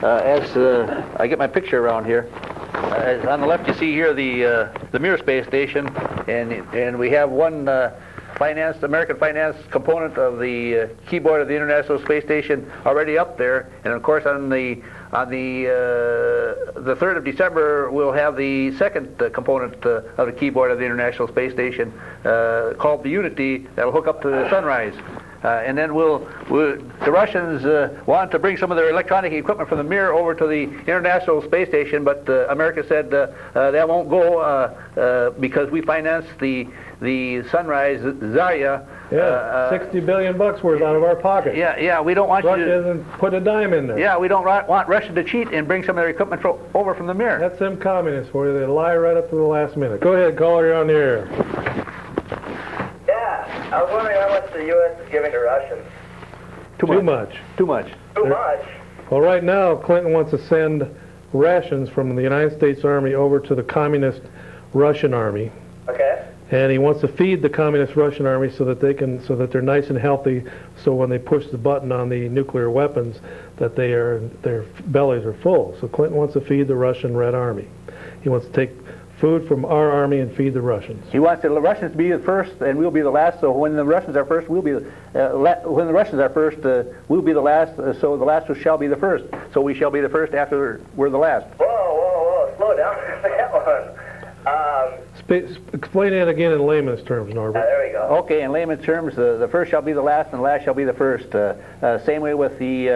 as I get my picture around here, on the left you see here the Mir space station, and we have one American finance component of the keyboard of the International Space Station already up there, and of course on the 3rd of December we'll have the second component of the keyboard of the International Space Station called the Unity that'll hook up to the Sunrise. And then the Russians want to bring some of their electronic equipment from the Mir over to the International Space Station, but America said that won't go because we financed the Sunrise Zarya. Yeah, $60 billion worth out of our pocket. Yeah, we don't want Russia you to. hasn't put a dime in there. Yeah, we don't want Russia to cheat and bring some of their equipment over from the Mir. That's them communists for you. They lie right up to the last minute. Go ahead, caller, you're on the air. Yeah, I was wondering how much the U.S. is giving to Russians. Too much. Too much. Too much. Well, right now, Clinton wants to send rations from the United States Army over to the communist Russian Army. Okay. And he wants to feed the communist Russian army so that they're nice and healthy, so when they push the button on the nuclear weapons, that their bellies are full. So Clinton wants to feed the Russian Red Army. He wants to take food from our army and feed the Russians. He wants the Russians to be the first, and we'll be the last. So when the Russians are first, we'll be when the Russians are first, we'll be the last. So the last shall be the first. So we shall be the first after we're the last. Whoa, slow down for that one. Explain that again in layman's terms, Norbert. There we go. Okay, in layman's terms, the first shall be the last, and the last shall be the first. Same way with the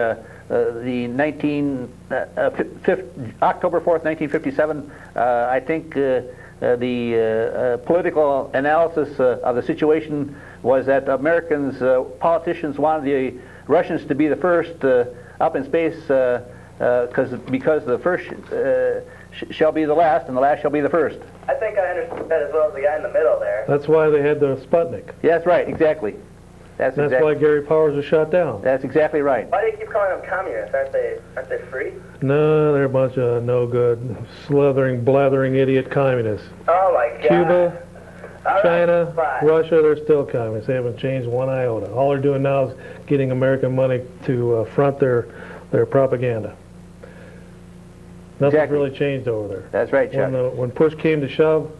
October 4th, 1957. I think the political analysis of the situation was that Americans, politicians, wanted the Russians to be the first up in space because the first shall be the last, and the last shall be the first. I think I understood that as well as the guy in the middle there. That's why they had the Sputnik. Yeah, that's right, exactly. That's That's exactly. why Gary Powers was shot down. That's exactly right. Why do you keep calling them communists? Aren't they free? No, they're a bunch of no good, slithering, blathering idiot communists. Oh my God. Cuba, All right, China, bye. Russia, they're still communists. They haven't changed one iota. All they're doing now is getting American money to front their propaganda. Nothing's Exactly. really changed over there. That's right, Chuck. When push came to shove,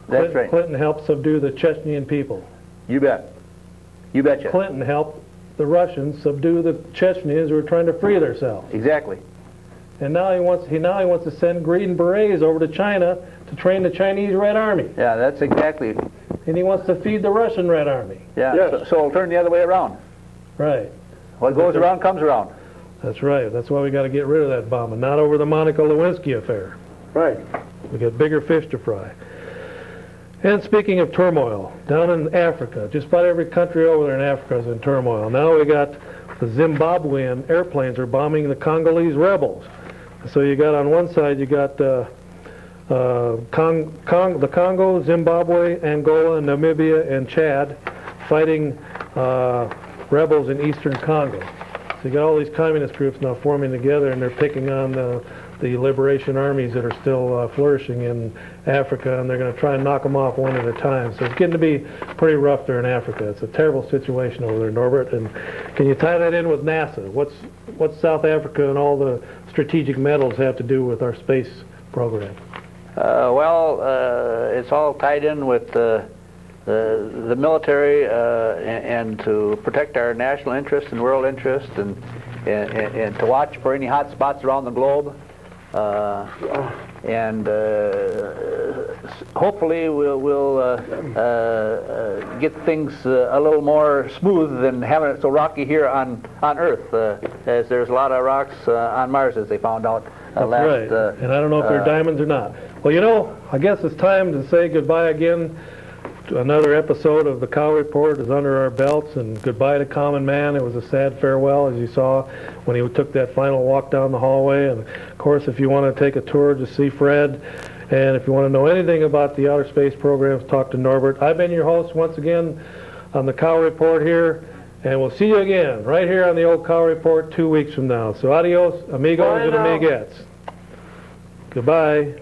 That's right. Clinton helped subdue the Chechnyan people. You bet. You betcha. Clinton helped the Russians subdue the Chechens who were trying to free themselves. Exactly. And now he wants to send Green Berets over to China to train the Chinese Red Army. Yeah, that's exactly. And he wants to feed the Russian Red Army. Yeah. Yes. So it'll turn the other way around. Right. What goes around comes around. That's right. That's why we got to get rid of that bomb, and not over the Monica Lewinsky affair. Right. We got bigger fish to fry. And speaking of turmoil, down in Africa, just about every country over there in Africa is in turmoil. Now we got the Zimbabwean airplanes are bombing the Congolese rebels. So you got on one side, you got the Congo, Zimbabwe, Angola, Namibia, and Chad fighting rebels in eastern Congo. So you got all these communist groups now forming together, and they're picking on the liberation armies that are still flourishing in Africa, and they're going to try and knock them off one at a time. So it's getting to be pretty rough there in Africa. It's a terrible situation over there, Norbert. And can you tie that in with NASA? What's South Africa and all the strategic metals have to do with our space program? It's all tied in with the military and to protect our national interest and world interest and to watch for any hot spots around the globe. Hopefully we'll get things a little more smooth than having it so rocky here on Earth, as there's a lot of rocks on Mars, as they found out That's right. And I don't know if they're diamonds or not. Well, you know, I guess it's time to say goodbye again. Another episode of the Cow Report is under our belts, and goodbye to Common Man. It was a sad farewell, as you saw when he took that final walk down the hallway. And of course, if you want to take a tour, just see Fred. And if you want to know anything about the outer space programs, talk to Norbert. I've been your host once again on the Cow Report here, and we'll see you again right here on the old Cow Report 2 weeks from now. So adios, amigos and amigettes. Goodbye.